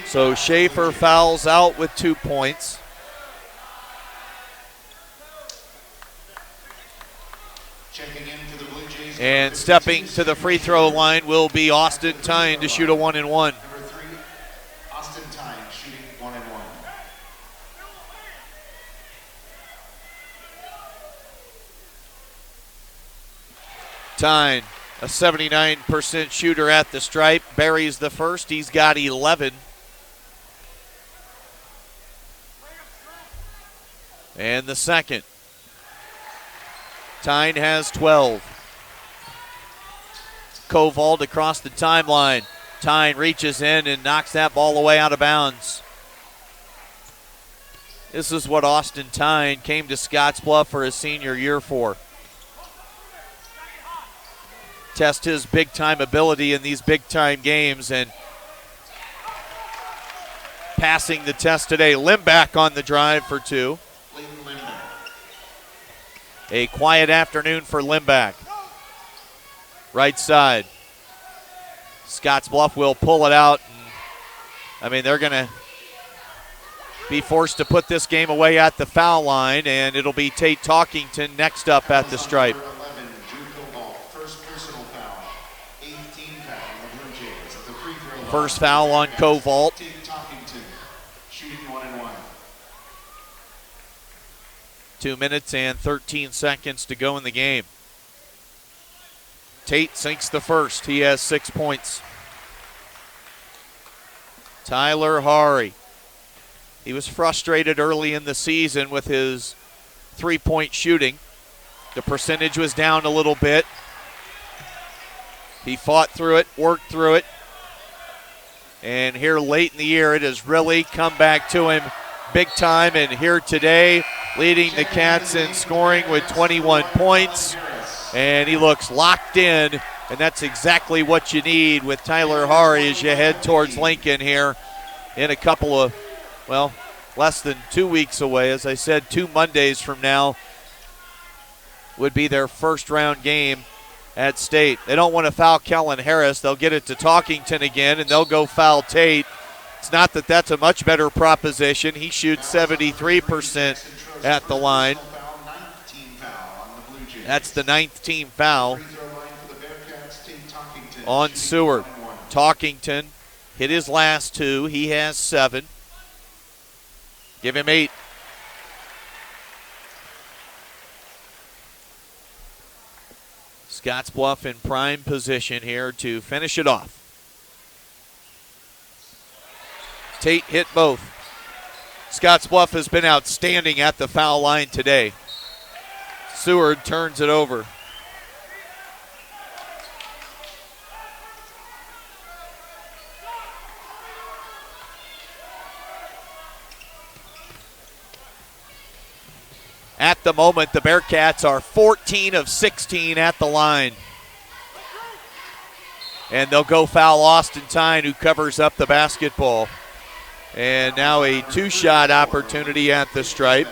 So Schaefer fouls out with 2 points. And stepping to the free throw line will be Austin Tyne to shoot a 1-and-1. Number 3, Austin Tyne shooting 1-and-1. Tyne, a 79% shooter at the stripe, buries the first. He's got 11. And the second. Tyne has 12. Kovold across the timeline. Tyne reaches in and knocks that ball away out of bounds. This is what Austin Tyne came to Scottsbluff for his senior year for. Test his big-time ability in these big-time games, and passing the test today. Limback on the drive for 2. A quiet afternoon for Limback. Right side. Scottsbluff will pull it out. They're going to be forced to put this game away at the foul line, and it'll be Tate Talkington next up at the stripe. First foul on Kovold. 2 minutes and 13 seconds to go in the game. Tate sinks the first. He has 6 points. Tyler Hari. He was frustrated early in the season with his 3-point shooting. The percentage was down a little bit. He fought through it, worked through it. And here late in the year, it has really come back to him big time. And here today, leading the Cats in scoring with 21 points. And he looks locked in, and that's exactly what you need with Tyler Hari as you head towards Lincoln here in a couple of, less than 2 weeks away. As I said, 2 Mondays from now would be their first round game at State. They don't want to foul Kellen Harris. They'll get it to Talkington again, and they'll go foul Tate. It's not that that's a much better proposition. He shoots 73% at the line. That's the 9th team foul on Seward. Talkington hit his last 2. He has 7. Give him 8. Scottsbluff in prime position here to finish it off. Tate hit both. Scottsbluff has been outstanding at the foul line today. Seward turns it over. At the moment, the Bearcats are 14 of 16 at the line. And they'll go foul Austin Tyne, who covers up the basketball. And now a 2-shot opportunity at the stripe.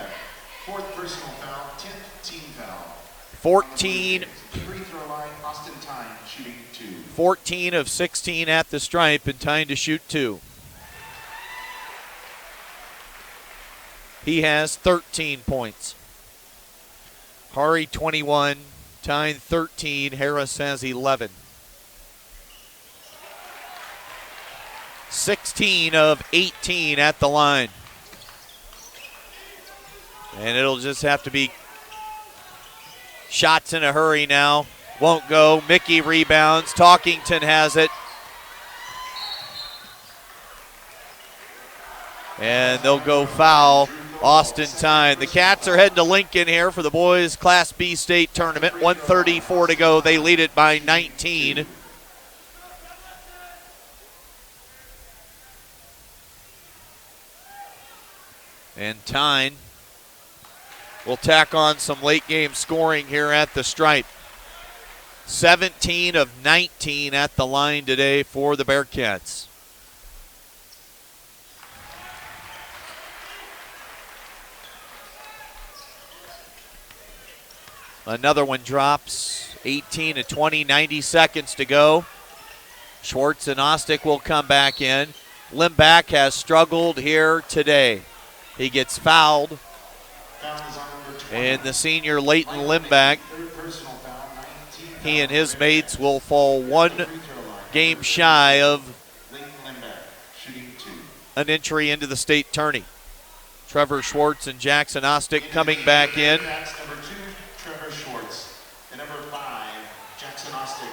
4th personal foul, 10th team foul. 14. Free throw line, Austin Tyne shooting 2. 14 of 16 at the stripe, and Tyne to shoot 2. He has 13 points. Hari 21, Tyne 13, Harris has 11. 16 of 18 at the line. And it'll just have to be shots in a hurry now. Won't go. Mickey rebounds. Talkington has it. And they'll go foul. Austin Tyne. The Cats are heading to Lincoln here for the boys Class B state tournament. 1:34 to go. They lead it by 19. And Tyne will tack on some late game scoring here at the stripe. 17 of 19 at the line today for the Bearcats. Another one drops. 18 to 20, 90 seconds to go. Schwartz and Ostick will come back in. Limback has struggled here today. He gets fouled. And the senior Leighton Limback, he and his mates will fall one game shy of an entry into the state tourney. Trevor Schwartz and Jackson Ostick coming back in. Trevor Schwartz, and number 5, Jackson Ostick.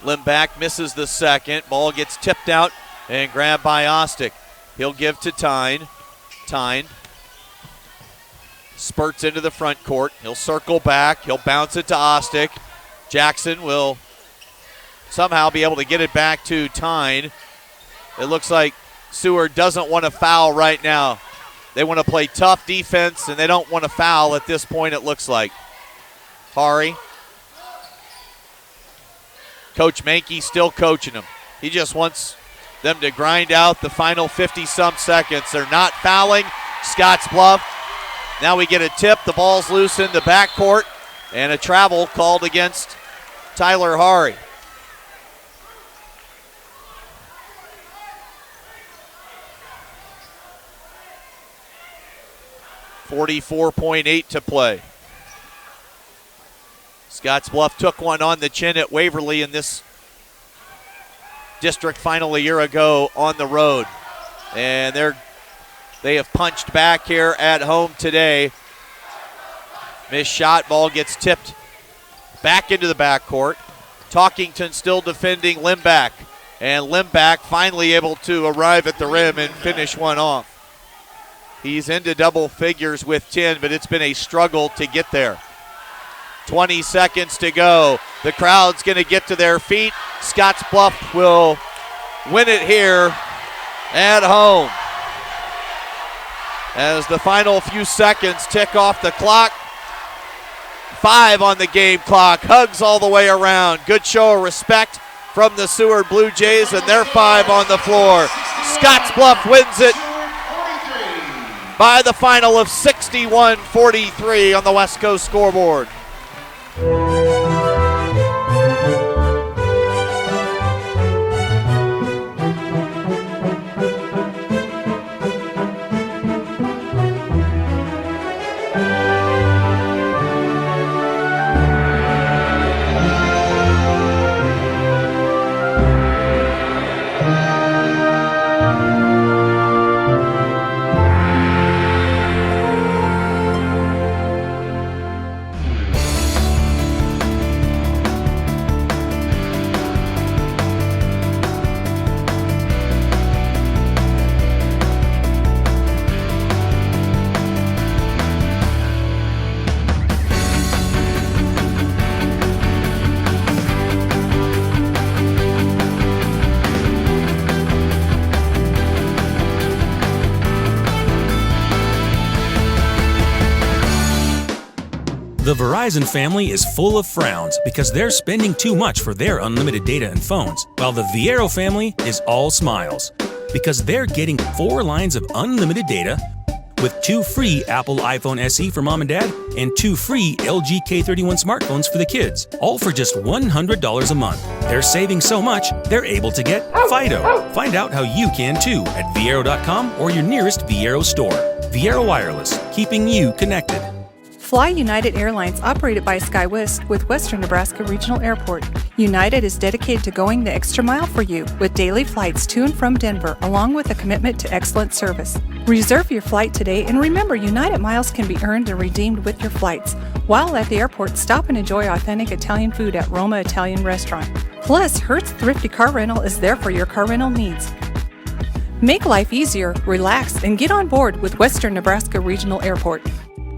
Limback misses the second. Ball gets tipped out and grabbed by Ostick. He'll give to Tyne. Tyne spurts into the front court. He'll circle back. He'll bounce it to Ostick. Jackson will somehow be able to get it back to Tyne. It looks like Seward doesn't want to foul right now. They want to play tough defense, and they don't want to foul at this point, it looks like. Hari. Coach Mankey still coaching them. He just wants them to grind out the final 50-some seconds. They're not fouling. Scottsbluff. Now we get a tip. The ball's loose in the backcourt, and a travel called against Tyler Hari. .8 to play. Scottsbluff took one on the chin at Waverly in this district final a year ago on the road. And they have punched back here at home today. Missed shot, ball gets tipped back into the backcourt. Talkington still defending Limback. And Limback finally able to arrive at the rim and finish one off. He's into double figures with 10, but it's been a struggle to get there. 20 seconds to go. The crowd's going to get to their feet. Scottsbluff will win it here at home. As the final few seconds tick off the clock. 5 on the game clock. Hugs all the way around. Good show of respect from the Seward Blue Jays, and they're 5 on the floor. Scottsbluff wins it by the final of 61-43 on the West Coast scoreboard. The Verizon family is full of frowns because they're spending too much for their unlimited data and phones, while the Viero family is all smiles because they're getting 4 lines of unlimited data with 2 free Apple iPhone SE for mom and dad and 2 free LG K31 smartphones for the kids, all for just $100 a month. They're saving so much, they're able to get Fido. Find out how you can too at Viero.com or your nearest Viero store. Viero Wireless, keeping you connected. Fly United Airlines, operated by SkyWest with Western Nebraska Regional Airport. United is dedicated to going the extra mile for you with daily flights to and from Denver, along with a commitment to excellent service. Reserve your flight today, and remember, United miles can be earned and redeemed with your flights. While at the airport, stop and enjoy authentic Italian food at Roma Italian Restaurant. Plus, Hertz Thrifty Car Rental is there for your car rental needs. Make life easier, relax, and get on board with Western Nebraska Regional Airport.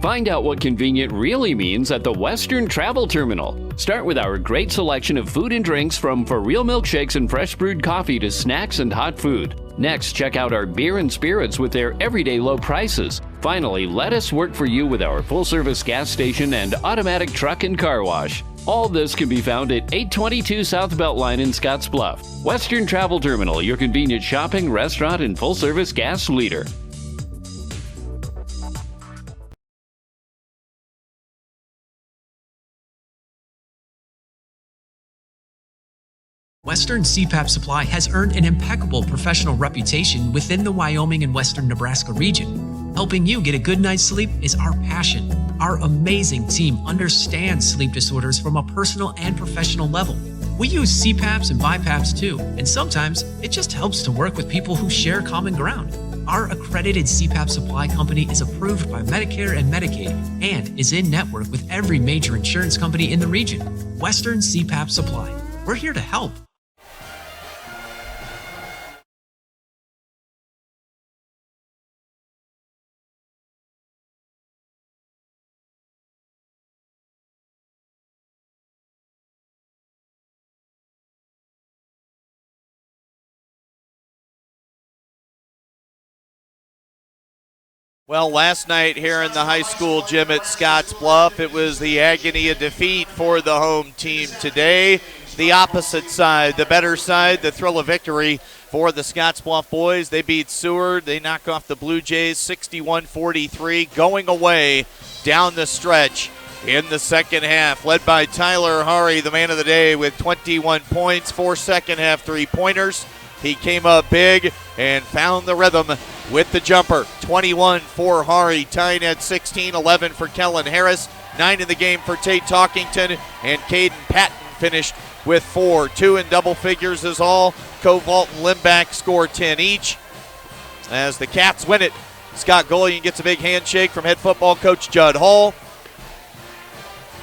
Find out what convenient really means at the Western Travel Terminal. Start with our great selection of food and drinks, from for real milkshakes and fresh brewed coffee to snacks and hot food. Next, check out our beer and spirits with their everyday low prices. Finally, let us work for you with our full-service gas station and automatic truck and car wash. All this can be found at 822 South Beltline in Scottsbluff. Western Travel Terminal, your convenient shopping, restaurant, and full-service gas leader. Western CPAP Supply has earned an impeccable professional reputation within the Wyoming and Western Nebraska region. Helping you get a good night's sleep is our passion. Our amazing team understands sleep disorders from a personal and professional level. We use CPAPs and BiPAPs too, and sometimes it just helps to work with people who share common ground. Our accredited CPAP supply company is approved by Medicare and Medicaid and is in network with every major insurance company in the region. Western CPAP Supply. We're here to help. Well, last night here in the high school gym at Scottsbluff, it was the agony of defeat for the home team today. The opposite side, the better side, the thrill of victory for the Scottsbluff boys. They beat Seward. They knock off the Blue Jays 61-43, going away down the stretch in the second half, led by Tyler Hari, the man of the day, with 21 points, 4 second-half three-pointers. He came up big and found the rhythm with the jumper. 21 for Hari, tying at 16, 11 for Kellen Harris, 9 in the game for Tate Talkington, and Caden Patton finished with 4. 2 in double figures is all. Kovalt and Limback score 10 each. As the Cats win it, Scott Gullion gets a big handshake from head football coach Judd Hall.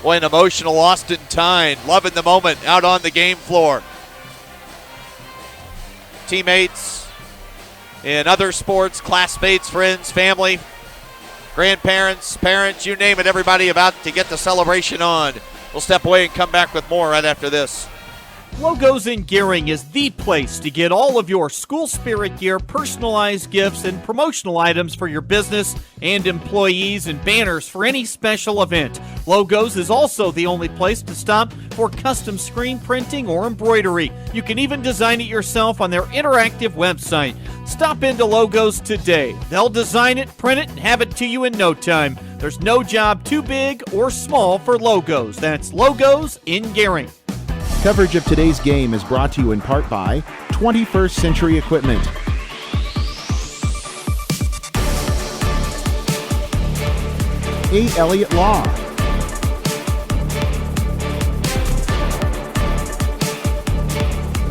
Boy, an emotional Austin Tyne, loving the moment out on the game floor. Teammates in other sports, classmates, friends, family, grandparents, parents, you name it, everybody about to get the celebration on. We'll step away and come back with more right after this. Logos in Gearing is the place to get all of your school spirit gear, personalized gifts, and promotional items for your business and employees, and banners for any special event. Logos is also the only place to stop for custom screen printing or embroidery. You can even design it yourself on their interactive website. Stop into Logos today. They'll design it, print it, and have it to you in no time. There's no job too big or small for Logos. That's Logos in Gearing. Coverage of today's game is brought to you in part by 21st Century Equipment. A. Elliott Law.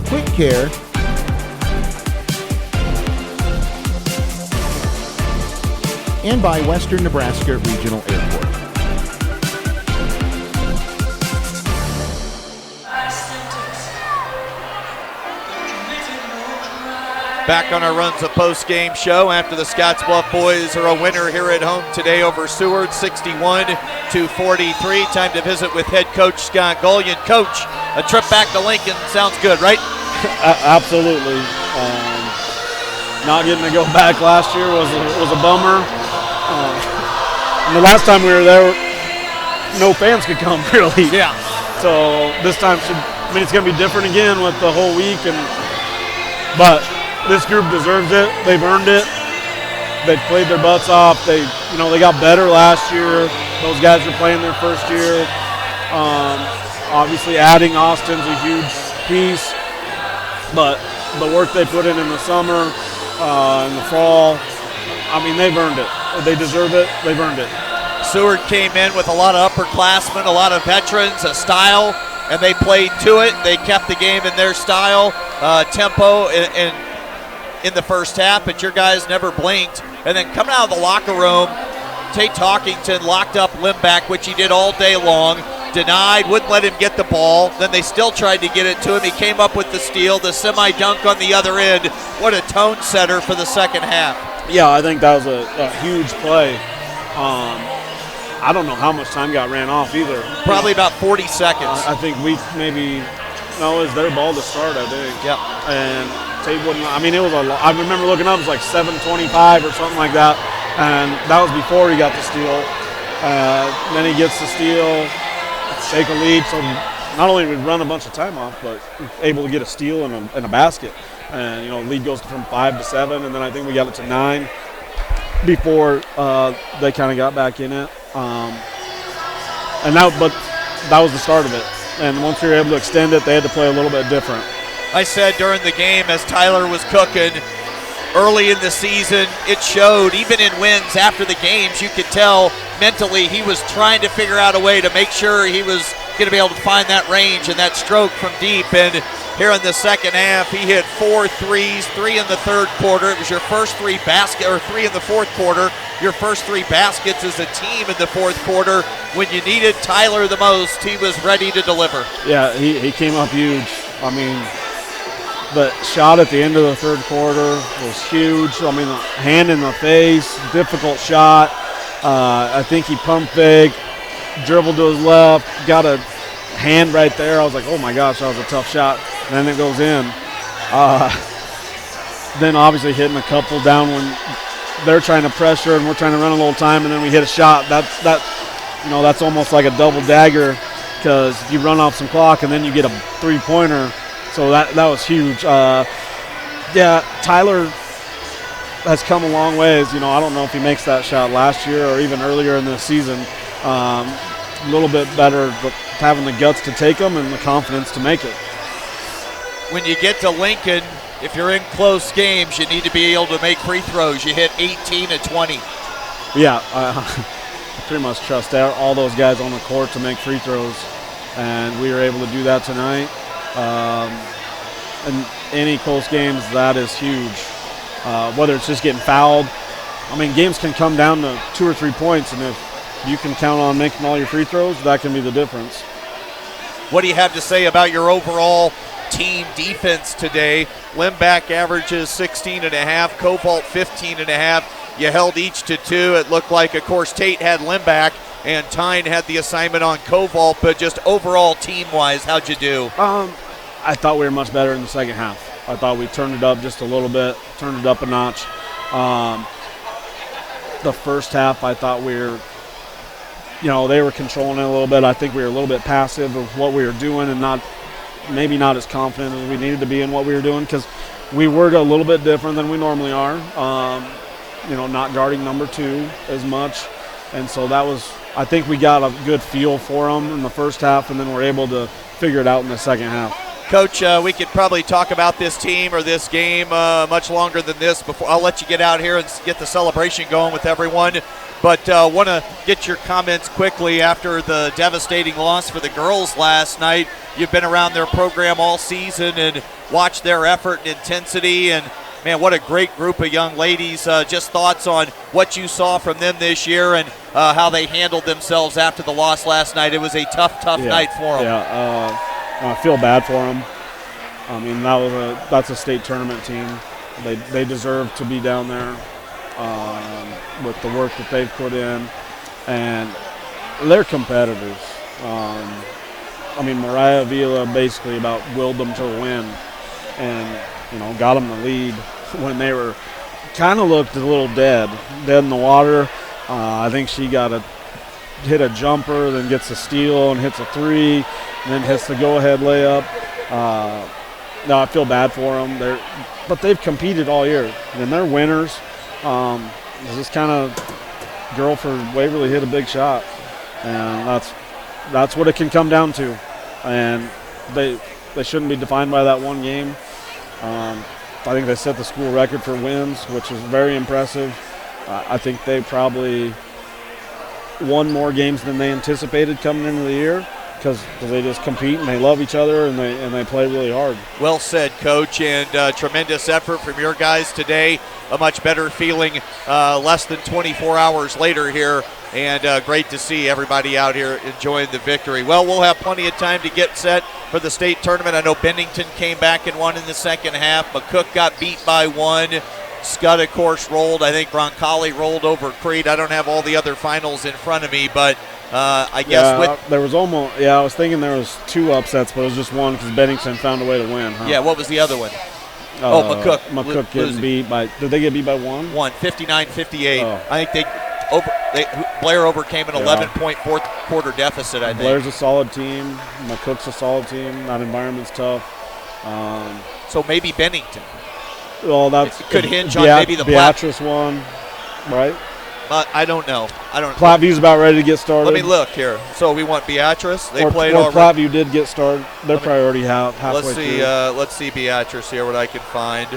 Quick Care. And by Western Nebraska Regional Airport. Back on our Runs a Post-Game show after the Scottsbluff boys are a winner here at home today over Seward, 61-43. Time to visit with head coach Scott Gullion. Coach, a trip back to Lincoln sounds good, right? Absolutely. Not getting to go back last year was a bummer. And the last time we were there, no fans could come, really. Yeah. So this time, it's going to be different again with the whole week. But this group deserves it. They've earned it. played their butts off. They got better last year. Those guys are playing their first year. Obviously, adding Austin's a huge piece, but the work they put in the summer, in the fall, I mean, they've earned it. They deserve it. They've earned it. Seward came in with a lot of upperclassmen, a lot of veterans, a style, and they played to it. They kept the game in their style, tempo, and in the first half, but your guys never blinked. And then coming out of the locker room, Tate Talkington locked up Limback, which he did all day long, denied, wouldn't let him get the ball. Then they still tried to get it to him. He came up with the steal, the semi-dunk on the other end. What a tone setter for the second half. Yeah, I think that was a huge play. I don't know how much time got ran off either. Probably about 40 seconds. I think it was their ball to start, I think. Yep. And Tate wouldn't, I mean, it was I remember looking up, it was like 7:25 or something like that. And that was before he got the steal. Then he gets the steal, take a lead. So not only did we run a bunch of time off, but able to get a steal and a basket. And, lead goes from 5 to 7, and then I think we got it to 9 before they kind of got back in it. But that was the start of it. And once we were able to extend it, they had to play a little bit different. I said during the game as Tyler was cooking, early in the season, it showed. Even in wins after the games, you could tell mentally he was trying to figure out a way to make sure he was going to be able to find that range and that stroke from deep. And here in the second half, he hit 4 threes, 3 in the third quarter. It was your first 3 in the fourth quarter. Your first 3 baskets as a team in the fourth quarter. When you needed Tyler the most, he was ready to deliver. Yeah, he came up huge. I mean, the shot at the end of the third quarter was huge. I mean, hand in the face, difficult shot. I think he pumped fake, dribbled to his left, got a hand right there. I was like, oh my gosh, that was a tough shot. And then it goes in. Then obviously hitting a couple down when they're trying to pressure and we're trying to run a little time, and then we hit a shot. That's almost like a double dagger, because you run off some clock and then you get a 3-pointer. So that was huge. Tyler has come a long ways. I don't know if he makes that shot last year or even earlier in the season. A little bit better, but having the guts to take them and the confidence to make it. When you get to Lincoln, if you're in close games, you need to be able to make free throws. You hit 18 of 20. Yeah, I pretty much trust all those guys on the court to make free throws, and we were able to do that tonight. In any close games, that is huge. Whether it's just getting fouled. I mean, games can come down to 2 or 3 points, and if you can count on making all your free throws, that can be the difference. What do you have to say about your overall team defense today? Limback averages 16.5, Cobalt 15.5. You held each to 2. It looked like, of course, Tate had Limback and Tyne had the assignment on Cobalt, but just overall team-wise, how'd you do? I thought we were much better in the second half. I thought we turned it up just a little bit, turned it up a notch. The first half, I thought we were, they were controlling it a little bit. I think we were a little bit passive of what we were doing and maybe not as confident as we needed to be in what we were doing, because we were a little bit different than we normally are. Not guarding number 2 as much. And so I think we got a good feel for them in the first half, and then we're able to figure it out in the second half. Coach, we could probably talk about this team or this game much longer than this. Before I'll let you get out here and get the celebration going with everyone. But want to get your comments quickly after the devastating loss for the girls last night. You've been around their program all season and watched their effort and intensity. And, man, what a great group of young ladies. Just thoughts on what you saw from them this year and how they handled themselves after the loss last night. It was a tough night for them. Yeah, I feel bad for them. I mean, that's a state tournament team. They deserve to be down there with the work that they've put in, and they're competitors. I mean, Mariah Avila basically about willed them to win, and got them the lead when they were kind of looked a little dead in the water. I think she hit a jumper, then gets a steal and hits a 3, and then hits the go-ahead layup. No, I feel bad for them. But they've competed all year, and they're winners. This kind of girl for Waverly hit a big shot, and that's what it can come down to. And they shouldn't be defined by that one game. I think they set the school record for wins, which is very impressive. I think they probably won more games than they anticipated coming into the year because they just compete and they love each other and they play really hard. Well said, Coach, and tremendous effort from your guys today. A much better feeling less than 24 hours later here, and great to see everybody out here enjoying the victory. Well, we'll have plenty of time to get set for the state tournament. I know Bennington came back and won in the second half. McCook got beat by 1. Scott, of course, rolled. I think Roncalli rolled over Creed. I don't have all the other finals in front of me, but I guess there was almost. Yeah, I was thinking there was 2 upsets, but it was just one because Bennington found a way to win. Huh? Yeah, what was the other one? McCook. McCook getting beat by. Did they get beat by 1? 59-58. Oh. I think Blair overcame an 11-point fourth quarter deficit. I think Blair's a solid team. McCook's a solid team. That environment's tough. So maybe Bennington. Well, that could hinge on maybe the Beatrice one, right? I don't know. Plattview's about ready to get started. Let me look here. So we want Beatrice. They played already. Platteview did get started. They're probably already halfway through. Let's see Beatrice here, what I can find.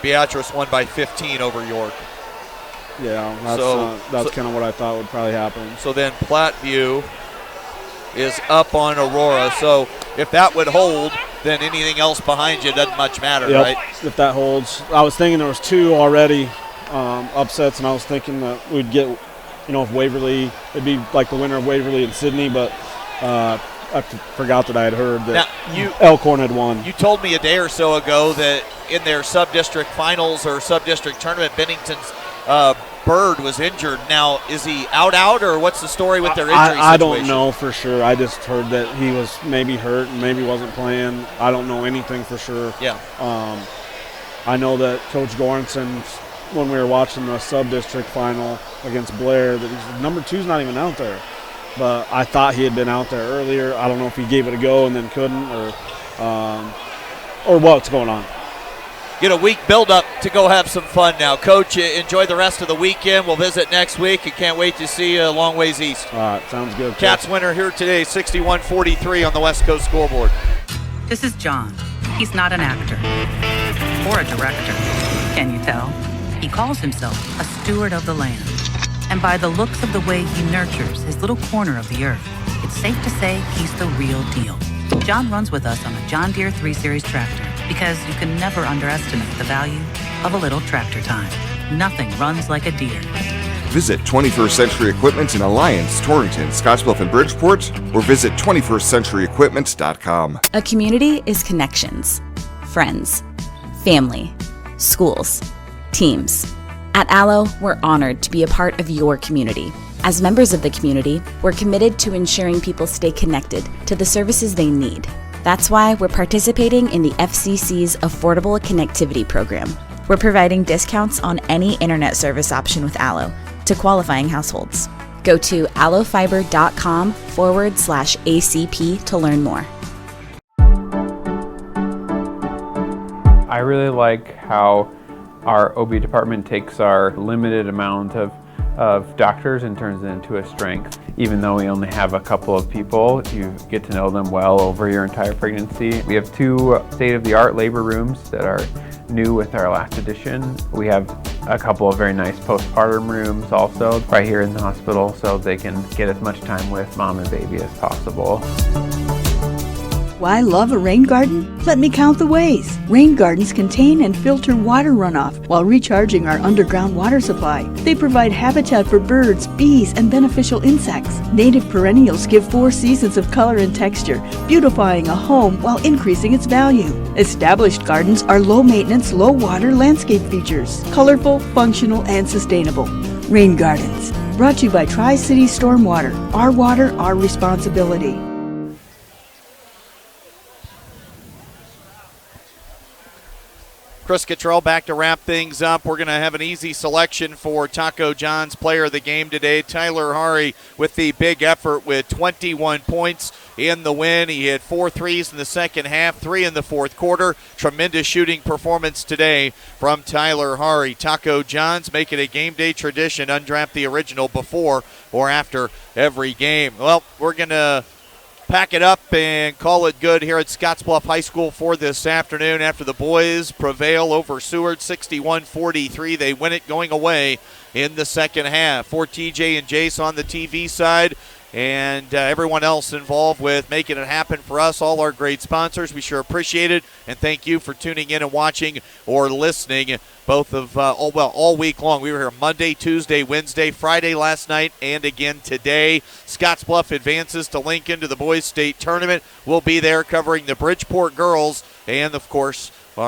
Beatrice won by 15 over York. Yeah, that's kind of what I thought would probably happen. So then Platteview is up on Aurora. So if that would hold, then anything else behind you doesn't much matter, right? If that holds. I was thinking there was 2 already upsets, and I was thinking that we'd get, if Waverly, it'd be like the winner of Waverly and Sydney, but I forgot that I had heard that Elkhorn had won. You told me a day or so ago that in their sub-district finals or sub-district tournament, Bennington's Bird was injured. Now, is he out, or what's the story with their injury situation? I don't know for sure. I just heard that he was maybe hurt and maybe wasn't playing. I don't know anything for sure. Yeah. I know that Coach Goranson, when we were watching the sub-district final against Blair, that number 2's not even out there. But I thought he had been out there earlier. I don't know if he gave it a go and then couldn't, or what's going on. Get a week build-up to go have some fun now. Coach, enjoy the rest of the weekend. We'll visit next week. I can't wait to see you a long ways east. All right, sounds good. Cats winner here today, 61-43 on the West Coast scoreboard. This is John. He's not an actor or a director. Can you tell? He calls himself a steward of the land. And by the looks of the way he nurtures his little corner of the earth, it's safe to say he's the real deal. John runs with us on a John Deere 3 Series tractor because you can never underestimate the value of a little tractor time. Nothing runs like a Deere. Visit 21st Century Equipment in Alliance, Torrington, Scottsbluff, and Bridgeport, or visit 21stcenturyequipment.com. A community is connections, friends, family, schools, teams. At Allo, we're honored to be a part of your community. As members of the community, we're committed to ensuring people stay connected to the services they need. That's why we're participating in the FCC's Affordable Connectivity Program. We're providing discounts on any internet service option with Allo to qualifying households. Go to allofiber.com/ACP to learn more. I really like how our OB department takes our limited amount of doctors and turns it into a strength. Even though we only have a couple of people, you get to know them well over your entire pregnancy. We have 2 state-of-the-art labor rooms that are new with our last addition. We have a couple of very nice postpartum rooms also right here in the hospital, so they can get as much time with mom and baby as possible. Why love a rain garden? Let me count the ways. Rain gardens contain and filter water runoff while recharging our underground water supply. They provide habitat for birds, bees, and beneficial insects. Native perennials give 4 seasons of color and texture, beautifying a home while increasing its value. Established gardens are low-maintenance, low-water landscape features. Colorful, functional, and sustainable. Rain gardens. Brought to you by Tri-City Stormwater. Our water, our responsibility. Chris Cottrell back to wrap things up. We're going to have an easy selection for Taco John's player of the game today. Tyler Hari with the big effort with 21 points in the win. He hit 4 threes in the second half, 3 in the fourth quarter. Tremendous shooting performance today from Tyler Hari. Taco John's make it a game day tradition. Undraft the original before or after every game. Well, we're going to pack it up and call it good here at Scottsbluff High School for this afternoon after the boys prevail over Seward 61-43. They win it going away in the second half. For TJ and Jace on the TV side and everyone else involved with making it happen for us, all our great sponsors, we sure appreciate it. And thank you for tuning in and watching or listening all week long. We were here Monday, Tuesday, Wednesday, Friday last night, and again today. Scottsbluff advances to Lincoln to the boys state tournament. We'll be there covering the Bridgeport girls and, of course,